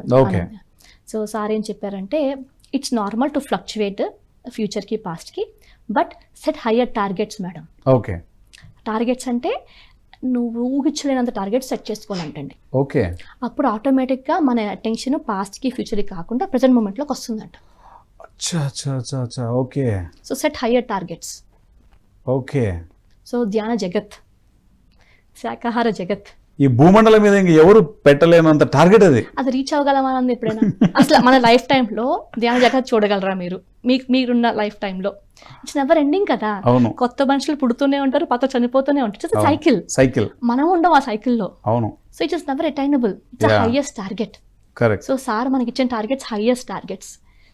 So sir ఏం చెప్పారంటే, it's normal to fluctuate ఫ్యూచర్కి పాస్ట్కి, but set higher targets madam. Targets అంటే నువ్వు ఊహించలేనంత టార్గెట్స్ సెట్ చేసుకోవాలంటండి. అప్పుడు ఆటోమేటిక్గా మన అటెన్షన్ పాస్ట్కి ఫ్యూచర్కి కాకుండా ప్రజెంట్ మూమెంట్లోకి వస్తుందంట. So set higher targets. So ధ్యాన జగత్, శాకాహార జగత్, ఈ భూమండలం మీద ఇంక ఎవరు పెట్టలేనంత టార్గెట్ అది రీచ్ అవ్వగలమా అని ఎప్పుడైనా అసలు మన లైఫ్ టైంలో ధ్యాన జగత్ చూడగలరా మీరు? మీరున్న లైఫ్ టైంలో ఇట్స్ నెవర్ ఎండింగ్ కదా. కొత్త మనుషులు పుడుతూనే ఉంటారు, పాత చనిపోతూనే ఉంటారు. సైకిల్ మనం ఉండం ఆ సైకిల్లో. So it is never attainable, it's highest target. So sir మనకి ఇచ్చిన టార్గెట్స్ హైయెస్ట్ టార్గెట్స్.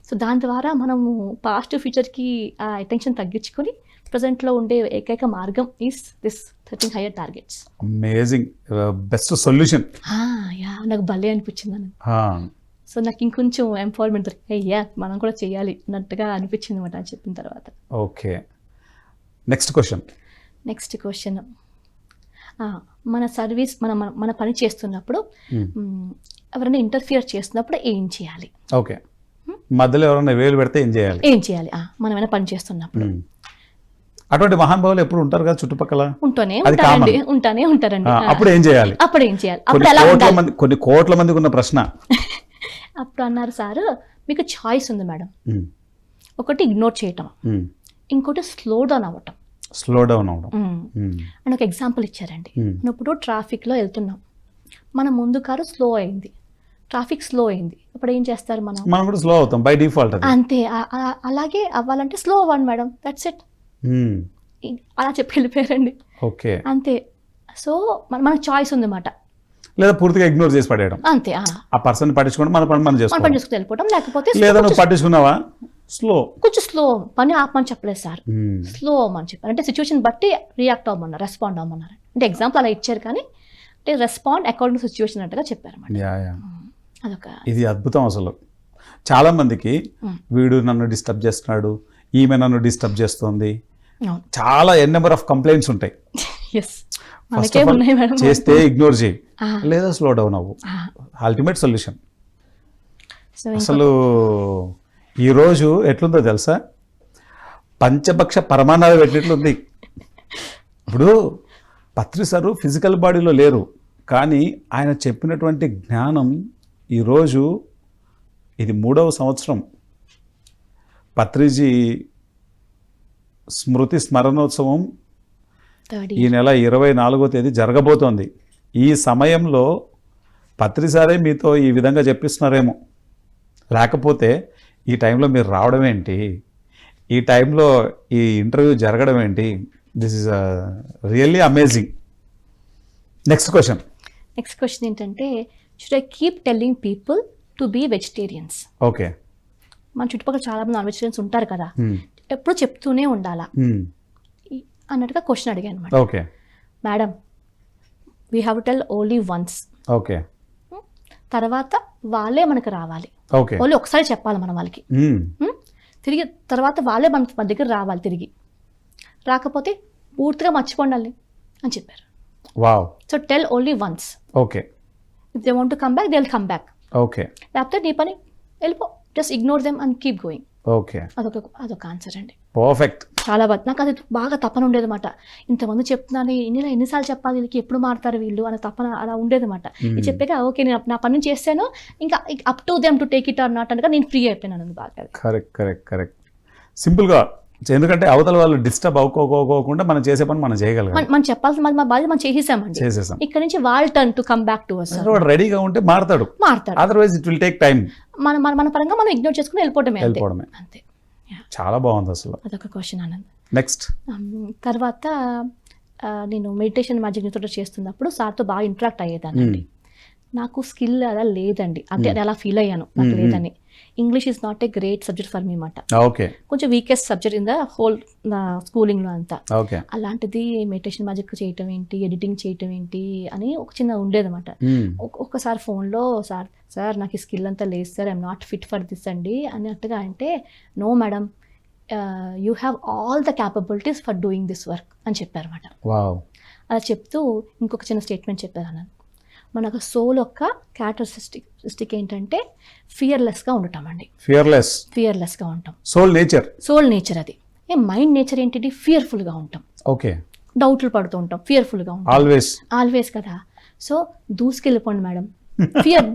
సో దాని ద్వారా మనము పాస్ట్ ఫ్యూచర్కి ఆ అటెన్షన్ తగ్గించుకొని ప్రజెంట్లో ఉండే ఏకైక మార్గం is this setting hire targets. Amazing, best solution. నాకు భలే అనిపించింది అని. సో నాకు ఇంకొంచెం ఎంపవర్మెంట్ అయ్యా మనం కూడా చేయాలి అన్నట్టుగా అనిపించింది అనమాట అని చెప్పిన తర్వాత. నెక్స్ట్ క్వశ్చన్, మన సర్వీస్ మన పని చేస్తున్నప్పుడు ఎవరైనా ఇంటర్ఫియర్ చేస్తున్నప్పుడు ఏం చేయాలి? మధ్యలో ఎవరైనా వేలు పెడితే ఏం చేయాలి? మనం ఏమైనా పని చేస్తున్నప్పుడు. అటువంటి మహానుభావులు ఎప్పుడు ఉంటారు కదా చుట్టుపక్కల, ఉంటారండి. అప్పుడు ఏం చేయాలి? కొన్ని కోట్ల మందికి ఉన్న ప్రశ్న. అప్పుడు అన్నారు సార్, మీకు చాయిస్ ఉంది మేడం. ఒకటి ఇగ్నోర్ చేయటం, ఇంకోటి స్లో డౌన్ అవ్వటం. అని ఒక ఎగ్జాంపుల్ ఇచ్చారండి. ఇప్పుడు ట్రాఫిక్లో వెళ్తున్నాం, మన ముందు కారు స్లో అయింది, ట్రాఫిక్ స్లో అయింది. ఇప్పుడు ఏం చేస్తారు? మనం కూడా స్లో అవుతాం బై డిఫాల్ట్. అంతే, అలాగే అవ్వాలంటే స్లో అవ్వండి మేడం, దట్స్ ఇట్. అలా చెప్పి వెళ్ళిపోయారండి. అంతే. సో మనకు చాయిస్ ఉంది అన్నమాట. లేదా పూర్తిగా ఇగ్నోర్ చేసి పడేయడం, అంతే. ఆ పర్సన్ పట్టించుకోవడం, మన పని మనం చేసుకుని వెళ్ళిపోవడం. లేకపోతే లేదా నువ్వు పట్టించుకున్నావా, కొంచెం స్లో పని ఆపమని చెప్పలేదు సార్, స్లో అవ్వమని చెప్పారు. అంటే సిచ్యువేషన్ బట్టి రియాక్ట్ అవ్వమన్నారు, రెస్పాండ్ అవ్వమన్నారు. అంటే ఎగ్జాంపుల్ అలా ఇచ్చారు, కానీ అంటే రెస్పాండ్ అకార్డింగ్ టు సిచ్యువేషన్ అన్నట్టుగా చెప్పారు అన్నమాట. ఇది అద్భుతం. అసలు చాలా మందికి వీడు నన్ను డిస్టర్బ్ చేస్తున్నాడు, ఈమె నన్ను డిస్టర్బ్ చేస్తుంది, చాలా నెంబర్ ఆఫ్ కంప్లైంట్స్ ఉంటాయి. చేస్తే ఇగ్నోర్ చేయి, లేదా స్లో డౌన్ అవ్వు, అల్టిమేట్ సొల్యూషన్. అసలు ఈరోజు ఎట్లుందో తెలుసా, పంచభక్ష పరమాణాలు పెట్టినట్లుంది. ఇప్పుడు పత్రి సారు ఫిజికల్ బాడీలో లేరు, కానీ ఆయన చెప్పినటువంటి జ్ఞానం ఈరోజు ఇది 3వ సంవత్సరం. పత్రిజీ స్మృతి స్మరణోత్సవం ఈ నెల 24వ తేదీ జరగబోతోంది. ఈ సమయంలో పత్రిసారే మీతో ఈ విధంగా చెప్పిస్తున్నారేమో, లేకపోతే ఈ టైంలో మీరు రావడం ఏంటి, ఈ టైంలో ఈ ఇంటర్వ్యూ జరగడం ఏంటి? This is really amazing. Next question ఏంటంటే, should I keep telling people to be vegetarians? Okay. మన చుట్టుపక్కల చాలా మంది నాన్ వెజిటేరియన్స్ ఉంటారు కదా, ఎప్పుడు చెప్తూనే ఉండాలా అన్నట్టుగా క్వశ్చన్ అడిగాను అనమాట. Okay. Madam, we have tell only once. Okay. తర్వాత వాళ్ళే మనకు రావాలి. ఓకే. ఓన్లీ ఒకసారి చెప్పాలి మనం వాళ్ళకి. తిరిగి తర్వాత వాళ్ళే మన దగ్గర రావాలి. తిరిగి రాకపోతే పూర్తిగా మర్చిపోండాలి అని చెప్పారు. Wow. So tell only once. Okay. If they want to come back they will come back. Okay. లేకపోతే నీ పని వెళ్ళిపో, just ignore them and keep going. Okay. అదొక ఆన్సర్ అండి. పర్ఫెక్ట్. చాలా బాగా, నాకు అది బాగా తపన ఉండేదన్నమాట. ఇంతమంది చెప్తున్నాను, ఎన్నిసార్లు చెప్పాలి వీళ్ళకి, ఎప్పుడు మారుతారు వీళ్ళు అనే తపన అలా ఉండేదన్నమాట. ఇది చెప్పాక ఓకే నేను నా పని చేశాను, ఇంకా up to them to take it or not అనగా నేను ఫ్రీ అయిపోయినాను బాగా. కరెక్ట్. సింపుల్గా, ఎందుకంటే అవతల వాళ్ళు డిస్టర్బ్ అవ్వకోకుండా మనం చేసే పని మనం చేయగలిగాం. మనం చెప్పాల్సిన మన బాధ్యత మనం చేసేసాం. ఇక్కడ నుంచి వాళ్ళ turn to come back to us. వాడు రెడీగా ఉంటే మారతాడు. Otherwise it will take time. మన పరంగా మనం ఇగ్నోర్ చేసుకుని వెళ్ళిపోవడమే అంతే. చాలా బాగుంది అసలు. అదొక క్వశ్చన్ ఆనంద్. నెక్స్ట్ తర్వాత నేను మెడిటేషన్ మ్యాజిక్ చేస్తున్నప్పుడు సార్తో బాగా ఇంటరాక్ట్ అయ్యేదానండి. నాకు స్కిల్ అలా లేదండి, అంటే అలా ఫీల్ అయ్యాను నాకు లేదని. English is not a great subject for me మాట. ఓకే. కొంచెం weakest subject in the whole స్కూలింగ్లో అంతా. ఓకే. అలాంటిది మెడిటేషన్ మ్యాజిక్ చేయటం ఏంటి, ఎడిటింగ్ చేయటం ఏంటి అని ఒక చిన్న ఉండేదన్నమాట. ఒక్కసారి ఫోన్లో సార్ నాకు ఈ స్కిల్ అంతా లేదు sir, I'm not fit for this అండి అన్నట్టుగా అంటే, no madam, you have all the capabilities for doing this work అని చెప్పారన్నమాట. అలా చెప్తూ ఇంకొక చిన్న స్టేట్మెంట్ చెప్పారు అన్న, మనకు సోల్ యొక్క క్యారెక్టరిస్టిక్ ఏంటంటే ఫియర్లెస్గా ఉండటం అండి. ఫియర్లెస్గా ఉంటాం. సోల్ నేచర్ అది. మైండ్ నేచర్ ఏంటి? ఫియర్ఫుల్గా ఉంటాం. ఓకే. డౌట్లు పడుతూ ఉంటాం, ఫియర్ఫుల్గా ఉంటాం ఆల్వేస్ కదా. సో దూసుకెళ్ళిపోండి madam,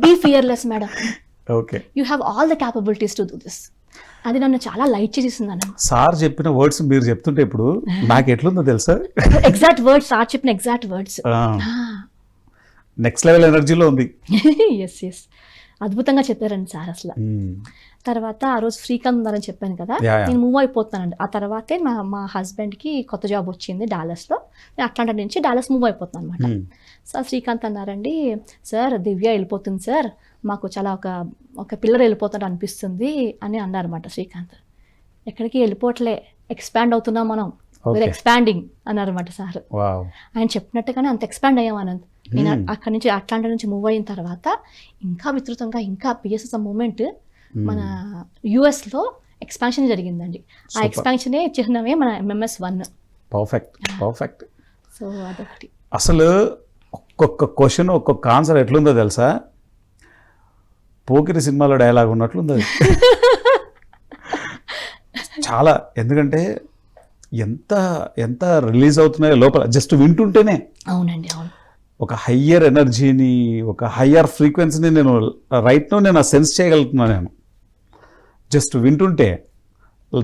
be fearless madam. Okay. You have all the capabilities to do this. అది నన్ను చాలా లైట్ చేసేసింది అన్న. సార్ చెప్పిన వర్డ్స్ మీరు చెప్తుంటే ఇప్పుడు నాకు ఎట్లుందో తెలుసా? ఎగ్జాక్ట్ వర్డ్స్, సార్ చెప్పిన ఎగ్జాక్ట్ వర్డ్స్. నెక్స్ట్ లెవెల్ ఎనర్జీలో ఉంది. ఎస్ అద్భుతంగా చెప్పారండి సార్ అసలు. తర్వాత ఆ రోజు శ్రీకాంత్ ఉన్నారని చెప్పాను కదా, నేను మూవ్ అయిపోతానండి. ఆ తర్వాతే మా హస్బెండ్కి కొత్త జాబ్ వచ్చింది డాలస్లో. నేను అట్లాంటి నుంచి డాలస్ మూవ్ అయిపోతాను అనమాట. సో శ్రీకాంత్ అన్నారండి, సార్ దివ్య వెళ్ళిపోతుంది సార్, మాకు చాలా ఒక పిల్లర్ వెళ్ళిపోతాడు అనిపిస్తుంది అని అన్నారన్నమాట శ్రీకాంత్. ఎక్కడికి వెళ్ళిపోవట్లే, ఎక్స్పాండ్ అవుతున్నాం మనం, we're expanding అన్నారన్నమాట సార్. ఆయన చెప్పినట్టుగానే అంత ఎక్స్పాండ్ అయ్యాం అనంత్. నేను అక్కడి నుంచి అట్లాంటి నుంచి మూవ్ అయిన తర్వాత ఇంకా విస్తృతంగా, ఇంకా పిఎస్ఎస్ మూమెంట్ మన యుఎస్లో ఎక్స్పాన్షన్ జరిగిందండి. ఆ ఎక్స్పాన్షనే చిహ్నమే మన MMS1. పర్ఫెక్ట్. సో అదొకటి. అసలు ఒక్కొక్క క్వశ్చన్ ఒక్కొక్క ఆన్సర్ ఎట్లుందో తెలుసా? పోకిరి సినిమాలో డైలాగ్ ఉన్నట్లుంది అది. చాలా, ఎందుకంటే ఎంత రిలీజ్ అవుతున్నాయో లోపల జస్ట్ వింటుంటేనే. అవునండి, అవును. ఒక హయ్యర్ ఎనర్జీని, ఒక హయ్యర్ ఫ్రీక్వెన్సీని నేను నేను సెన్స్ చేయగలుగుతున్నాను. నేను జస్ట్ వింటుంటే,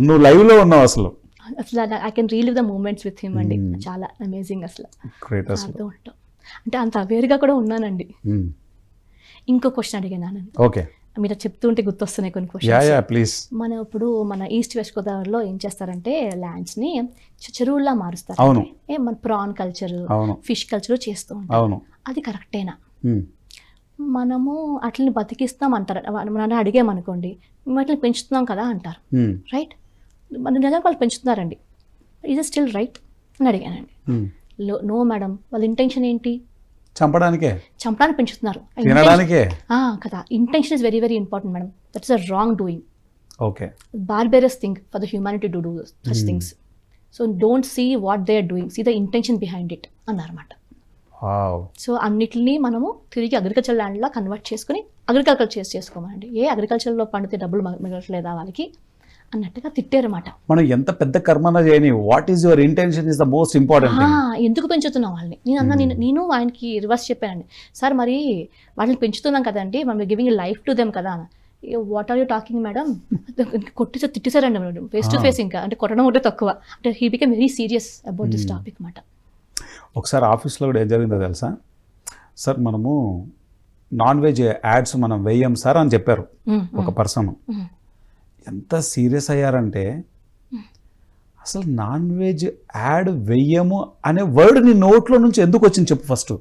నువ్వు లైవ్లో ఉన్నావు అసలు. I can relive the moments with him అండి. చాలా అమేజింగ్ అసలు. గ్రేట్ అసలు. అంటే అంత అవేర్గా కూడా ఉన్నానండి. ఇంకో క్వశ్చన్ అడిగాను. ఓకే. మీరు చెప్తుంటే గుర్తొస్తున్నాయి కొన్ని క్వశ్చన్స్. ప్లీజ్. మన ఈస్ట్ వెస్ట్ గోదావరిలో ఏం చేస్తారంటే ల్యాండ్స్ని చెరువుల్లా మారుస్తారు. మన ప్రాన్ కల్చర్, ఫిష్ కల్చర్ చేస్తూ ఉంటారు. అది కరెక్టేనా? మనము అట్లని బతికిస్తాం అంటారు. మనం అడిగామనుకోండి, వాటిని పెంచుతున్నాం కదా అంటారు. రైట్? మన నిజంగా వాళ్ళు పెంచుతున్నారండి. ఈజ్ ఇట్ స్టిల్ రైట్ అని అడిగానండి. నో మేడం, వాళ్ళ ఇంటెన్షన్ ఏంటి? చంపడానికి పెంచుతున్నారు కదా. Intention is very very important madam. That is a wrong doing. Okay. Barbarous thing for the humanity to do such things. So don't see what they are doing, see the intention behind it అన్నారన్నమాట. So అన్నిటిని మనము తిరిగి agriculture ల్యాండ్లా convert చేసుకుని agriculture చేసుకోమండి. అగ్రికల్చర్లో పండితే డబ్బులు మిగలట్లేదా వాళ్ళకి అన్నట్టుగా తిట్టారన్నమాట. మనం ఎంత పెద్ద కర్మన చేయని, what is your intention is the most important. ఎందుకు పెంచుతున్నాం వాళ్ళని? నేను ఆయనకి రివర్స్ చెప్పానండి. సార్ మరి వాళ్ళని పెంచుతున్నాం కదండి, మనం గివింగ్ లైఫ్ టు దెమ్ కదా. What are you talking madam? కొట్టేసారు, తిట్టేశారండి మేడం, ఫేస్ టు ఫేస్. ఇంకా అంటే కొట్టడం ఒకటే తక్కువ. అంటే he become very serious about this topic మాట. ఒకసారి ఆఫీస్లో కూడా ఏం జరిగిందో తెలుసా? సార్ మనము నాన్ వెజ్ యాడ్స్ మనం వేయం సార్ అని చెప్పారు ఒక పర్సన్. ఎంత సీరియస్ అయ్యారంటే, అసలు నాన్ వెజ్ యాడ్ వెయ్యము అనే వర్డ్ నీ నోట్లో నుంచి ఎందుకు వచ్చింది చెప్పు ఫస్ట్.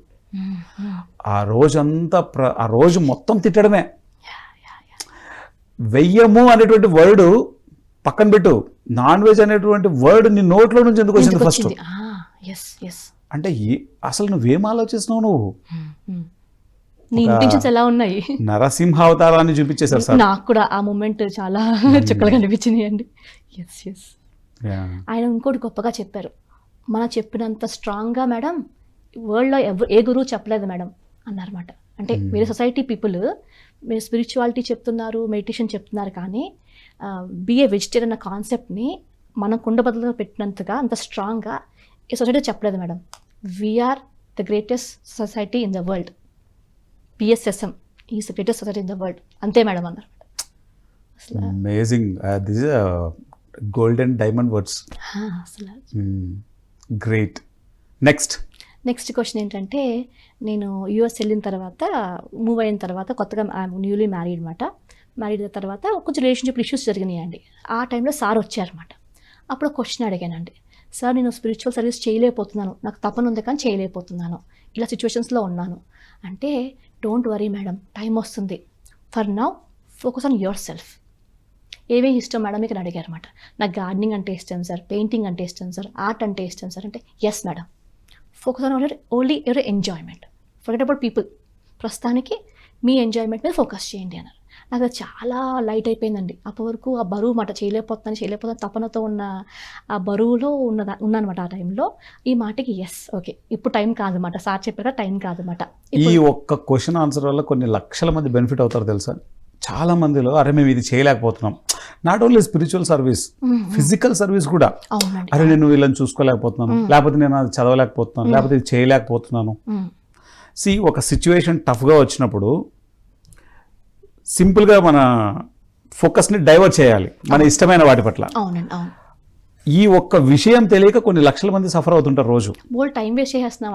ఆ రోజంతా ఆ రోజు మొత్తం తిట్టడమే. వెయ్యము అనేటువంటి వర్డ్ పక్కన పెట్టు, నాన్ వెజ్ అనేటువంటి వర్డ్ నీ నోట్లో నుంచి ఎందుకు వచ్చింది ఫస్ట్? అంటే అసలు నువ్వేం ఆలోచిస్తున్నావు నువ్వు? నీ ఇంటెన్షన్స్ ఎలా ఉన్నాయి? నరసింహ అవతారాన్ని చూపించేశారు సార్. నాకు కూడా ఆ మూమెంట్ చాలా చుక్కలుగా అనిపించింది అండి. ఆయన ఇంకోటి గొప్పగా చెప్పారు, మనం చెప్పినంత స్ట్రాంగ్గా మేడం వరల్డ్లో ఏ గురువు చెప్పలేదు మేడం అన్నారన్నమాట. అంటే వేరే సొసైటీ పీపుల్ మీరు స్పిరిచువాలిటీ చెప్తున్నారు, మెడిటేషన్ చెప్తున్నారు, కానీ బీ ఏ వెజిటేరియన్ అన్న కాన్సెప్ట్ని మనం కుండబద్దలుగా పెట్టినంతగా అంత స్ట్రాంగ్గా ఈ సొసైటీ చెప్పలేదు madam. We're the greatest society in the world, PSSM is the greatest society in the world, అంతే మేడం అన్నారు. Amazing. This is golden diamond words. Great. Next question ఏంటంటే, నేను యూఎస్ వెళ్ళిన తర్వాత, మూవ్ అయిన తర్వాత, కొత్తగా న్యూలీ మ్యారీడ్ అనమాట. మ్యారీడ్ అయిన తర్వాత కొంచెం రిలేషన్షిప్ ఇష్యూస్ జరిగినాయండి. ఆ టైంలో సార్ వచ్చారన్నమాట. అప్పుడు క్వశ్చన్ అడిగానండి, సార్ నేను స్పిరిచువల్ సర్వీస్ చేయలేకపోతున్నాను, నాకు తపన ఉంది కానీ చేయలేకపోతున్నాను, ఇలా సిచ్యువేషన్స్లో ఉన్నాను అంటే, డోంట్ వరీ మేడం, టైం వస్తుంది, for now focus on your self. ఏమేమి ఇష్టం మేడం మీకు అడిగారు అనమాట. నాకు గార్డెనింగ్ అంటే ఇష్టం సార్, పెయింటింగ్ అంటే ఇష్టం సార్, ఆర్ట్ అంటే ఇష్టం సార్ అంటే, yes madam, focus on only your enjoyment, forget about people, ప్రస్తుతానికి మీ ఎంజాయ్మెంట్ మీద ఫోకస్ చేయండి అన్నారు. నాకు అది చాలా లైట్ అయిపోయిందండి. అప్పటి వరకు ఆ బరువు మాట చేయలేకపోతాను తపనతో ఉన్న ఆ బరువులో ఉన్నానమాట. ఆ టైంలో ఈ మాటకి ఎస్ ఓకే, ఇప్పుడు టైం కాదన్నమాట, సార్ చెప్పాక టైం కాదన్నమాట. ఈ ఒక్క క్వశ్చన్ ఆన్సర్ వల్ల కొన్ని లక్షల మంది బెనిఫిట్ అవుతారు తెలుసా. చాలా మందిలో అరే మేము ఇది చేయలేకపోతున్నాం, not only spiritual service, physical service కూడా. అరే నేను వీళ్ళని చూసుకోలేకపోతున్నాను, లేకపోతే నేను అది చదవలేకపోతున్నాను, లేకపోతే ఇది చేయలేకపోతున్నాను. ఒక సిచ్యువేషన్ టఫ్గా వచ్చినప్పుడు సింపుల్గా మన ఫోకస్ని డైవర్ట్ చేయాలి మన ఇష్టమైన వాటి పట్ల. ఈ ఒక్క విషయం తెలియక కొన్ని లక్షల మంది సఫర్ అవుతుంటారు రోజు. టైం వేస్ట్ చేస్తున్నాం.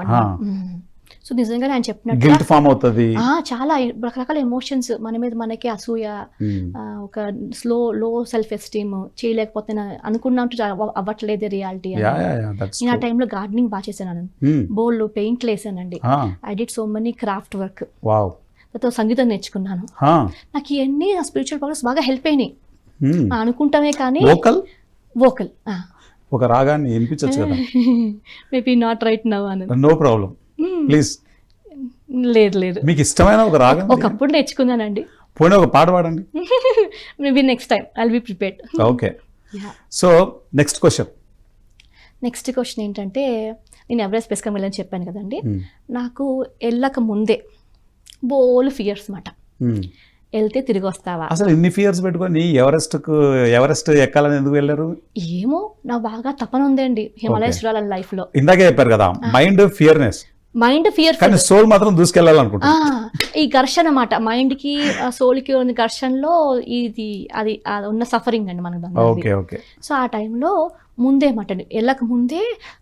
సో నిజంగా ఆయన చెప్పినట్టు గిల్ట్ ఫామ్ అవుతుంది, చాలా రకరకాల ఎమోషన్స్ మన మీద మనకి, అసూయ, ఒక లో సెల్ఫ్ ఎస్టీమ్, చేయలేకపోతే అనుకున్నట్టు అవ్వట్లేదు రియాలిటీ. నేను ఆ టైంలో గార్డెనింగ్ బాగా చేశాను, బోల్డ్ పెయింట్లు వేసానండి, I did so many craft work, సంగీతం నేర్చుకున్నాను. నాకు ఇవన్నీ నా స్పిరిచువల్ ప్రోగ్రెస్ బాగా హెల్ప్ అయినాయి అనుకుంటామే. కానీ వోకల్ ఒక రాగాన్ని వినిపించొచ్చు కదా, మేబీ నాట్ రైట్ నౌ అని. No problem please. లేదు మీకు ఇష్టమైన ఒక రాగం ఒకప్పుడు నేర్చుకున్నానండి. పోనీ ఒక పాట పాడండి. Maybe next time I will be prepared. Okay. So next question ఏంటంటే, నేను ఎవరెస్ట్ బేస్ క్యాంప్ వెళ్ళని చెప్పాను కదండి. నాకు వెళ్ళక ముందే బోల్ ఫియర్స్ మాట, వెళ్తే తిరిగి వస్తావా. అసలు ఇన్ని ఫియర్స్ పెట్టుకొని ఎవరెస్ట్ ఎక్కాలని ఎందుకు వెళ్ళారు? ఏమో, నా బాగా తపన ఉందండి హిమాలయస్ చూడాలని లైఫ్ లో. ఇందాకే చెప్పారు కదా, మైండ్ ఫియర్ కానీ సోల్ మాత్రం దూసుకెళ్ళాలనుకుంటా. ఈ ఘర్షణ అన్నమాట, మైండ్ కి సోల్ కి ఉన్న ఘర్షణలో ఇది అది ఉన్న సఫరింగ్ అండి మనకు. సో ఆ టైంలో ముందే మాట, వెళ్ళక ముందే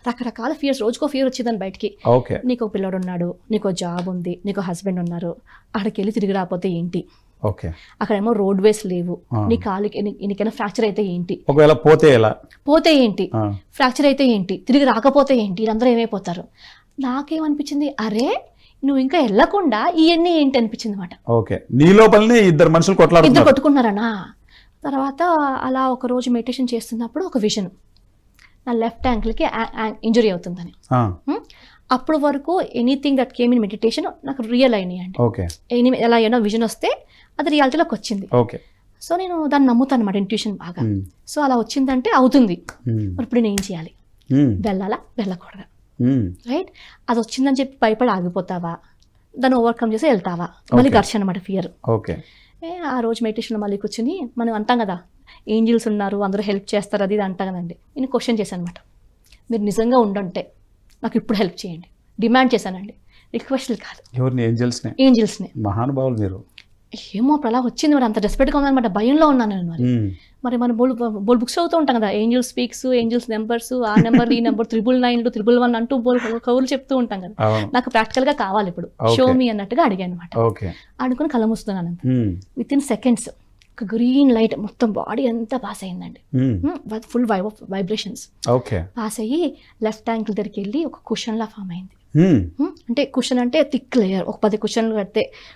రకరకాల ఫియర్స్, రోజుకో ఫియర్ వచ్చిందని బయటికి. నీకు పిల్లడు ఉన్నాడు, నీకు జాబ్ ఉంది, నీకు హస్బెండ్ ఉన్నారు, అక్కడికి వెళ్ళి తిరిగి రాకపోతే ఏంటి, అక్కడేమో రోడ్ వేస్ లేవు, నీ కాలికి నీకైనా ఫ్రాక్చర్ అయితే ఏంటి, ఒకవేళ పోతే ఏంటి, ఫ్రాక్చర్ అయితే ఏంటి, తిరిగి రాకపోతే ఏంటి, వీళ్ళందరూ ఏమైపోతారు. నాకేమనిపించింది, అరే నువ్వు ఇంకా వెళ్ళకుండా ఇవన్నీ ఏంటి అనిపించింది అనమాట. నీ లోపలనే ఇద్దరు కొట్టుకున్నారనా. తర్వాత అలా ఒక రోజు మెడిటేషన్ చేస్తున్నప్పుడు ఒక విజన్, నా లెఫ్ట్ యాంకిల్కి ఇంజురీ అవుతుందని. అప్పుడు వరకు anything that came in meditation నాకు రియల్ అయినాయండి. ఎలా అయినా విజన్ వస్తే అది రియాలిటీలోకి వచ్చింది. సో నేను దాన్ని నమ్ముతాను అన్నమాట, ఇంట్యూషన్ బాగా. సో అలా వచ్చిందంటే అవుతుంది. మరి ఇప్పుడు నేను ఏం చేయాలి, వెళ్ళాలా వెళ్ళకూడదా, రైట్? అది వచ్చిందని చెప్పి భయపడి ఆగిపోతావా, దాన్ని ఓవర్కమ్ చేసి వెళ్తావా, మళ్ళీ ఘర్షణ అన్నమాట, ఫియర్. ఆ రోజు మెడిటేషన్లో మళ్ళీ కూర్చొని మనం అంటాం కదా, ఏంజిల్స్ ఉన్నారు, అందరూ హెల్ప్ చేస్తారు, అది ఇది అంటాం కదండి. నేను క్వశ్చన్ చేశాను అనమాట, మీరు నిజంగా ఉండుంటే నాకు ఇప్పుడు హెల్ప్ చేయండి, డిమాండ్ చేశానండి, రిక్వెస్ట్లు కాదు. ఏంజిల్స్ని. మహానుభావులు మీరు. ఏమో అప్పుడు అలా వచ్చింది, మరి అంత డెస్పరేట్గా ఉందన్నమాట, భయంలో ఉన్నాను నేను. మరి మనం బోల్ బుక్స్ చదువుతూ ఉంటాం కదా, ఏంజిల్స్ స్పీక్స్, ఏంజిల్స్ నెంబర్స్, ఆ నెంబర్ ఈ నెంబర్ 999 111 అంటూ కవులు చెప్తూ ఉంటాం కదా. నాకు ప్రాక్టికల్గా కావాలి ఇప్పుడు, షో మీ అన్నట్టుగా అడిగాను అనమాట. అనుకుని కళ్ళ మూస్తున్నాను. విత్ ఇన్ సెకండ్స్ ఒక గ్రీన్ లైట్ మొత్తం బాడీ అంతా పాస్ అయిందండి, ఫుల్ వైబ్రేషన్స్ పాస్ అయ్యి లెఫ్ట్ యాంకిల్ దగ్గరికి వెళ్ళి ఒక కుషన్ లా ఫామ్ అయింది. అంటే కుషన్ అంటే థిక్ లేయర్, ఒక 10 కుషన్లు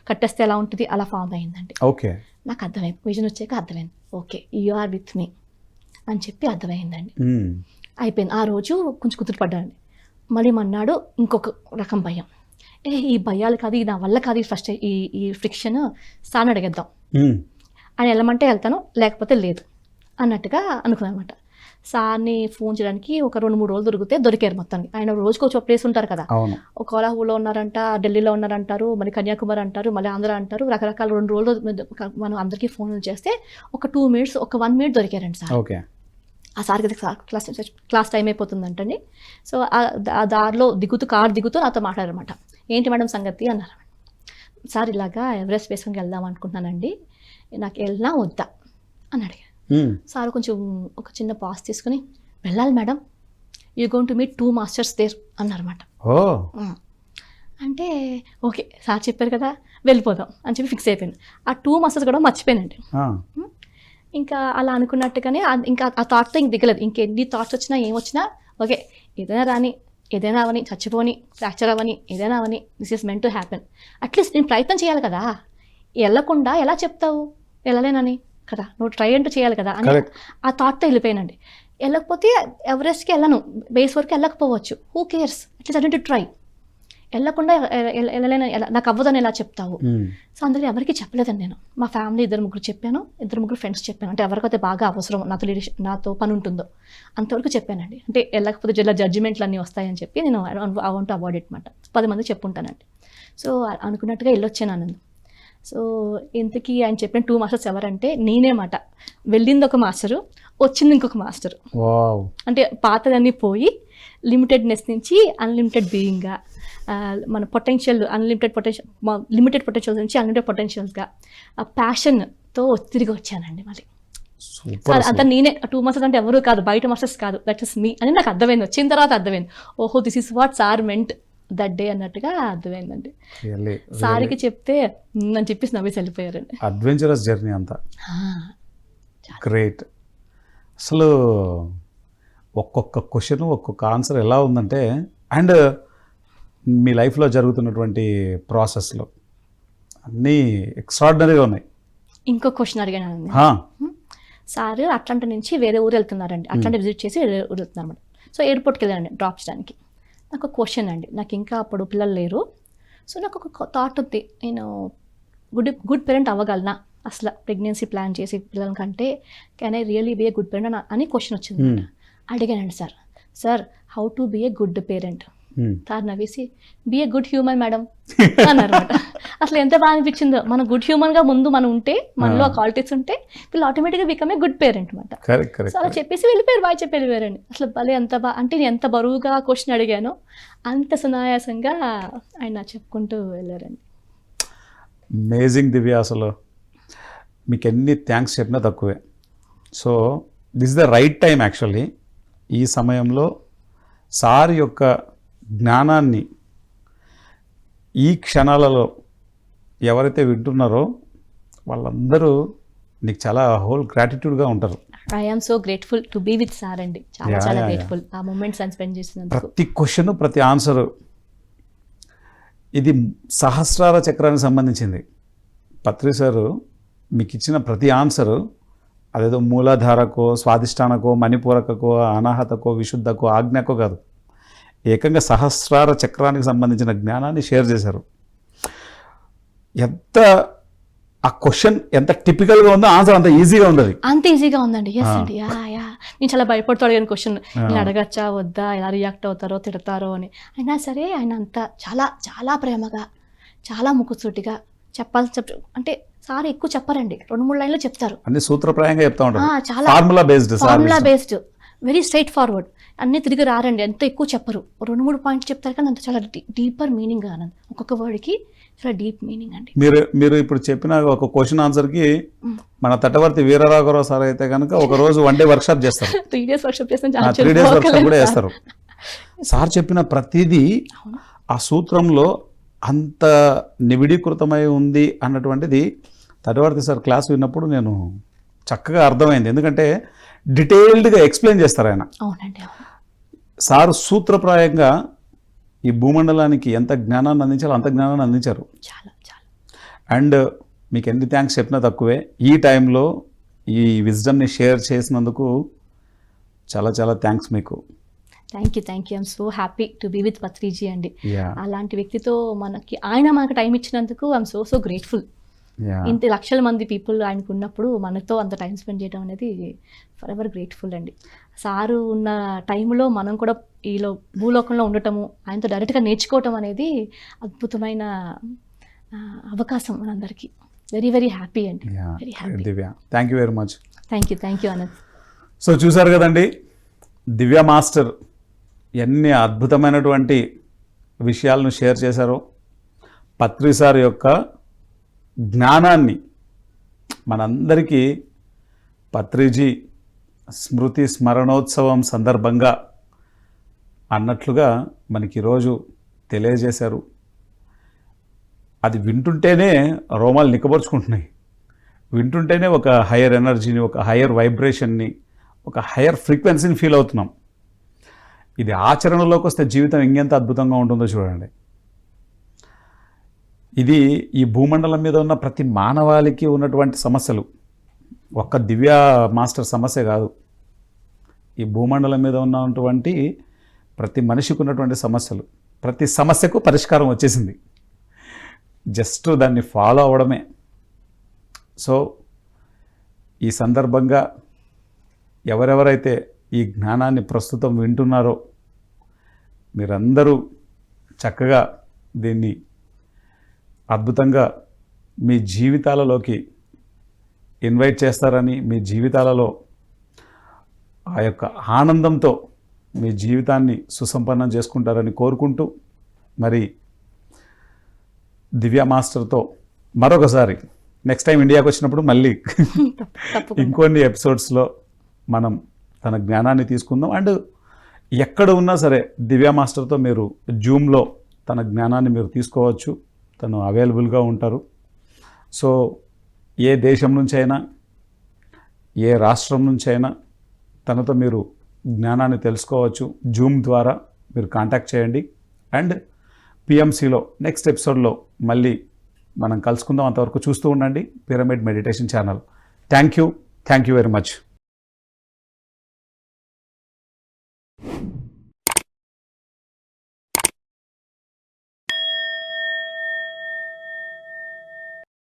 కట్టేస్తే ఎలా ఉంటుంది అలా ఫామ్ అయిందండి. ఓకే. నాకు అర్థమైంది, విజన్ వచ్చాక అర్థమైంది, okay you are with me అని చెప్పి అర్థమైందండి. అయిపోయింది. ఆ రోజు కొంచెం కుదురుపడ్డానండి. మళ్ళీ మన్నాడు ఇంకొక రకం భయం, ఈ భయాలు కాదు, ఇది నా వల్ల కాదు, ఫస్ట్ ఈ ఫ్రిక్షన్ సార్ని అడిగేద్దాం, ఆయన వెళ్ళమంటే వెళ్తాను లేకపోతే లేదు అన్నట్టుగా అనుకున్నాను అనమాట. సార్ని ఫోన్ చేయడానికి ఒక 2-3 రోజులు దొరికారు మొత్తానికి. ఆయన రోజుకి ఒక ప్లేస్ ఉంటారు కదా, ఒక కోలాహూలో ఉన్నారంట, ఢిల్లీలో ఉన్నారంటారు, మరి కన్యాకుమారి అంటారు, మళ్ళీ ఆంధ్ర అంటారు, రకరకాల 2 రోజులు మనం అందరికీ ఫోన్లు చేస్తే ఒక 2 మినిట్స్, ఒక 1 మినిట్ దొరికారండి సార్. ఓకే. ఆ సార్కి క్లాస్ టైం అయిపోతుందంటండి. సో ఆ దారిలో కార్ దిగుతూ నాతో మాట్లాడారనమాట. ఏంటి మేడం సంగతి అన్నారు. సార్ ఇలాగా ఎవరెస్ట్ బేస్కి వెళ్దాం అనుకుంటున్నానండి, నాకు వెళ్ళినా వద్దా అని అడిగారు. సార్ కొంచెం ఒక చిన్న పాస్ తీసుకుని, వెళ్ళాలి madam, you going to meet 2 masters there అన్నారన్నమాట. అంటే ఓకే సార్ చెప్పారు కదా వెళ్ళిపోదాం అని చెప్పి ఫిక్స్ అయిపోయింది. ఆ 2 మాస్టర్స్ కూడా మర్చిపోయానండి. ఇంకా అలా అనుకున్నట్టుగానే ఇంకా ఆ థాట్తో ఇంక దిగలేదు. ఇంకెన్ని థాట్స్ వచ్చినా ఏమొచ్చినా ఓకే, ఏదైనా రాని, ఏదైనా అవని, చచ్చిపోని, ఫ్రాక్చర్ అవని, ఏదైనా అవని, this is meant to happen. At least నేను ప్రయత్నం చేయాలి కదా, వెళ్ళకుండా ఎలా చెప్తావు వెళ్ళలేనని కదా, నువ్వు ట్రై అంటూ చేయాలి కదా అని ఆ థాట్తో వెళ్ళిపోయానండి. వెళ్ళకపోతే ఎవరెస్ట్కి వెళ్ళను, బేస్ వరకు వెళ్ళకపోవచ్చు, who cares, at least attend to try. వెళ్ళకుండా వెళ్ళలేను, నాకు అవ్వదని ఎలా చెప్తావు. సో అందులో ఎవరికి చెప్పలేదండి నేను. మా ఫ్యామిలీ 2-3 చెప్పాను, 2-3 ఫ్రెండ్స్ చెప్పాను, అంటే ఎవరికైతే బాగా అవసరం నాతో పని ఉంటుందో అంతవరకు చెప్పానండి. అంటే వెళ్ళకపోతే జిల్లా జడ్జిమెంట్లు అన్నీ వస్తాయని చెప్పి నేను I want to avoid it మాట 10 మంది చెప్పుంటానండి. సో అనుకున్నట్టుగా వెళ్ళొచ్చాను ఆనంద్. సో ఇంతకీ ఆయన చెప్పిన 2 మాస్టర్స్ ఎవరంటే నేనే మాట. వెళ్ళింది ఒక మాస్టరు, వచ్చింది ఇంకొక మాస్టరు. అంటే పాతదన్నీ పోయి లిమిటెడ్నెస్ నుంచి అన్లిమిటెడ్ బీయింగ్గా, మన పొటెన్షియల్ లిమిటెడ్ పొటెన్షియల్స్ నుంచి అన్లిమిటెడ్ పొటెన్షియల్స్గా ఆ ప్యాషన్తో తిరిగి వచ్చానండి. మళ్ళీ అంతా నేనే. 2 మాస్టర్స్ అంటే ఎవరు కాదు, బయట మాస్టర్స్ కాదు, దట్ ఇస్ మీ అని నాకు అర్థమైంది. వచ్చిన తర్వాత అర్థమైంది, ఓహో this is what sir meant that day అన్నట్టుగా అర్థమైందండి. సార్కి చెప్తే అని చెప్పేసి నవ్వేసి వెళ్ళిపోయారండి. అడ్వెంచరస్ జర్నీ అంతా గ్రేట్. అసలు ఒక్కొక్క క్వశ్చన్ ఒక్కొక్క ఆన్సర్ ఎలా ఉందంటే, అండ్ మీ లైఫ్లో జరుగుతున్నటువంటి ప్రాసెస్లో అన్నీ ఎక్స్ట్రాడినరీగా ఉన్నాయి. ఇంకో క్వశ్చన్ అడిగాను సార్, అట్లాంటి నుంచి వేరే ఊరు వెళ్తున్నారండి, అట్లాంటి విజిట్ చేసి వేరే ఊరు వెళ్తున్నారు అన్నమాట. సో ఎయిర్పోర్ట్కి వెళ్ళానండి డ్రాప్ చేయడానికి. నాకు ఒక క్వశ్చన్ అండి, నాకు ఇంకా అప్పుడు పిల్లలు లేరు. సో నాకు ఒక థాట్ ఉంది, నేను గుడ్ పేరెంట్ అవ్వగలనా అసలు ప్రెగ్నెన్సీ ప్లాన్ చేసి పిల్లల కంటే, can I really be a good parent అని క్వశ్చన్ వచ్చింది. అడిగానండి sir how to be a good parent. Sir నవ్వేసి be a good human madam అన్నారన్నమాట. అసలు ఎంత బాగా అనిపించిందో, మనం గుడ్ హ్యూమన్గా ముందు మనం ఉంటే, మనలో ఆ క్వాలిటీస్ ఉంటే వీళ్ళు ఆటోమేటిక్గా బికమ్ ఏ గుడ్ పేరెంట్ అనమాట. సో అలా చెప్పేసి వెళ్ళిపోయారు, బాగా చెప్పి వెళ్ళిపోయారండి. అసలు భలే ఎంత అంటే నేను ఎంత బరువుగా క్వశ్చన్ అడిగానో అంత సునాయాసంగా ఆయన చెప్పుకుంటూ వెళ్ళారండి. అమేజింగ్ దివ్య, అసలు మీకు ఎన్ని థ్యాంక్స్ చెప్పినా తక్కువే. So this the right time actually. ఈ సమయంలో సార్ యొక్క జ్ఞానాన్ని ఈ క్షణాలలో ఎవరైతే వింటున్నారో వాళ్ళందరూ నీకు చాలా హోల్ గ్రాటిట్యూడ్గా ఉంటారు. I am so grateful to be with sir అండి, చాలా చాలా గ్రేట్ఫుల్ ఆ మూమెంట్స్ స్పెండ్ చేసినందుకు. ప్రతి క్వశ్చన్, ప్రతి ఆన్సరు ఇది సహస్రార చక్రానికి సంబంధించింది. పత్రి సారు మీకు ఇచ్చిన ప్రతి ఆన్సరు అదేదో మూలాధారకో, స్వాధిష్టానకో, మణిపూరకకో, అనాహతకో, విశుద్ధకో, ఆజ్ఞకో కాదు, ఏకంగా సహస్రార చక్రానికి సంబంధించిన జ్ఞానాన్ని షేర్ చేశారు. ఎంత ఆ క్వశ్చన్ ఎంత టిపికల్గా ఉందో ఆన్సర్ అంత ఈజీగా ఉండదు. అంత ఈజీగా ఉందండి. ఎస్ అండి, నేను చాలా భయపడుతూ అడిగాను క్వశ్చన్, నేను అడగచ్చా వద్దా, ఎలా రియాక్ట్ అవుతారో తిడతారో అని. అయినా సరే ఆయన అంతా చాలా చాలా ప్రేమగా, చాలా ముక్కుసూటిగా అంటే సార్ ఎక్కువ చెప్పారండి, 2-3 లైన్లు చెప్తారు, అన్ని సూత్రప్రాయంగా చెప్తా ఉంటారు, చాలా formula based, very straight forward, అన్నీ తిరిగి రారండి, ఎంత ఎక్కువ చెప్పరు, 2-3 పాయింట్స్ చెప్తారు కానీ అంత చాలా డీపర్ మీనింగ్ ఆనంద్, ఒక్కొక్క వర్డ్కి చాలా డీప్ మీనింగ్ అండి. మీరు ఇప్పుడు చెప్పిన ఒక క్వశ్చన్ ఆన్సర్కి మన తటవర్తి వీరరాఘవరావు సార్ అయితే కనుక ఒక రోజు 1 డే వర్క్షాప్ చేస్తారు, 3 days వర్క్షాప్ చేస్తాను, 3 days వర్క్షాప్ కూడా చేస్తారు. సార్ చెప్పిన ప్రతిదీ ఆ సూత్రంలో అంత నిబిడీకృతమై ఉంది అన్నటువంటిది తటవర్తి సార్ క్లాస్ విన్నప్పుడు నేను చక్కగా అర్థమైంది. ఎందుకంటే డీటెయిల్డ్గా ఎక్స్ప్లెయిన్ చేస్తారు ఆయన. అవునండి. సార్ సూత్రప్రాయంగా ఈ భూమండలానికి ఎంత జ్ఞానాన్ని అందించాలో అంత జ్ఞానాన్ని అందించారు. చాలా చాలా అండ్ మీకు ఎన్ని థ్యాంక్స్ చెప్పినా తక్కువే. ఈ టైంలో ఈ విజ్డమ్ని షేర్ చేసినందుకు చాలా చాలా థ్యాంక్స్ మీకు. Thank you I'm so happy to be with Patriji అండి. యా అలాంటి వ్యక్తితో మనకు టైం ఇచ్చినందుకు ఐఎమ్ సో గ్రేట్ఫుల్. యా ఇంత లక్షల మంది పీపుల్ ఆయనకు ఉన్నప్పుడు మనతో అంత టైం స్పెండ్ చేయడం అనేది ఫర్ ఎవర్ గ్రేట్ఫుల్ అండి. సారు ఉన్న టైంలో మనం కూడా భూలోకంలో ఉండటము, ఆయనతో డైరెక్ట్గా నేర్చుకోవటం అనేది అద్భుతమైన అవకాశం మనందరికీ. వెరీ వెరీ హ్యాపీ అండి. Very happy. Divya, thank you very much. Thank you Anand. So చూసారు కదండి, దివ్య మాస్టర్ ఎన్ని అద్భుతమైనటువంటి విషయాలను షేర్ చేశారో. పత్రి సార్ యొక్క జ్ఞానాన్ని మనందరికీ పత్రిజీ స్మృతి స్మరణోత్సవం సందర్భంగా అన్నట్లుగా మనకి ఈరోజు తెలియజేశారు. అది వింటుంటేనే రోమాలు నిక్కబరుచుకుంటున్నాయి. వింటుంటేనే ఒక హయ్యర్ ఎనర్జీని, ఒక హయ్యర్ వైబ్రేషన్ని, ఒక హయ్యర్ ఫ్రీక్వెన్సీని ఫీల్ అవుతున్నాం. ఇది ఆచరణలోకి వస్తే జీవితం ఇంకెంత అద్భుతంగా ఉంటుందో చూడండి. ఇది ఈ భూమండలం మీద ఉన్న ప్రతి మానవాళికి ఉన్నటువంటి సమస్యలు, ఒక్క దివ్య మాస్టర్ సమస్య కాదు. ఈ భూమండలం మీద ఉన్నటువంటి ప్రతి మనిషికి ఉన్నటువంటి సమస్యలు, ప్రతి సమస్యకు పరిష్కారం వచ్చేసింది. జస్ట్ దాన్ని ఫాలో అవ్వడమే. సో ఈ సందర్భంగా ఎవరెవరైతే ఈ జ్ఞానాన్ని ప్రస్తుతం వింటున్నారో మీరందరూ చక్కగా దీన్ని అద్భుతంగా మీ జీవితాలలోకి ఇన్వైట్ చేస్తారని, మీ జీవితాలలో ఆ యొక్క ఆనందంతో మీ జీవితాన్ని సుసంపన్నం చేసుకుంటారని కోరుకుంటూ, మరి దివ్య మాస్టర్తో మరొకసారి నెక్స్ట్ టైం ఇండియాకి వచ్చినప్పుడు మళ్ళీ ఇంకొన్ని ఎపిసోడ్స్లో మనం తన జ్ఞానాన్ని తీసుకుందాం. అండ్ ఎక్కడ ఉన్నా సరే దివ్య మాస్టర్తో మీరు జూమ్లో తన జ్ఞానాన్ని మీరు తీసుకోవచ్చు. తను అవైలబుల్గా ఉంటారు. సో ఏ దేశం నుంచి అయినా, ఏ రాష్ట్రం నుంచి అయినా తనతో మీరు జ్ఞానాన్ని తెలుసుకోవచ్చు. జూమ్ ద్వారా మీరు కాంటాక్ట్ చేయండి. అండ్ పిఎంసిలో నెక్స్ట్ ఎపిసోడ్లో మళ్ళీ మనం కలుసుకుందాం. అంతవరకు చూస్తూ ఉండండి pyramid meditation channel. Thank you very much.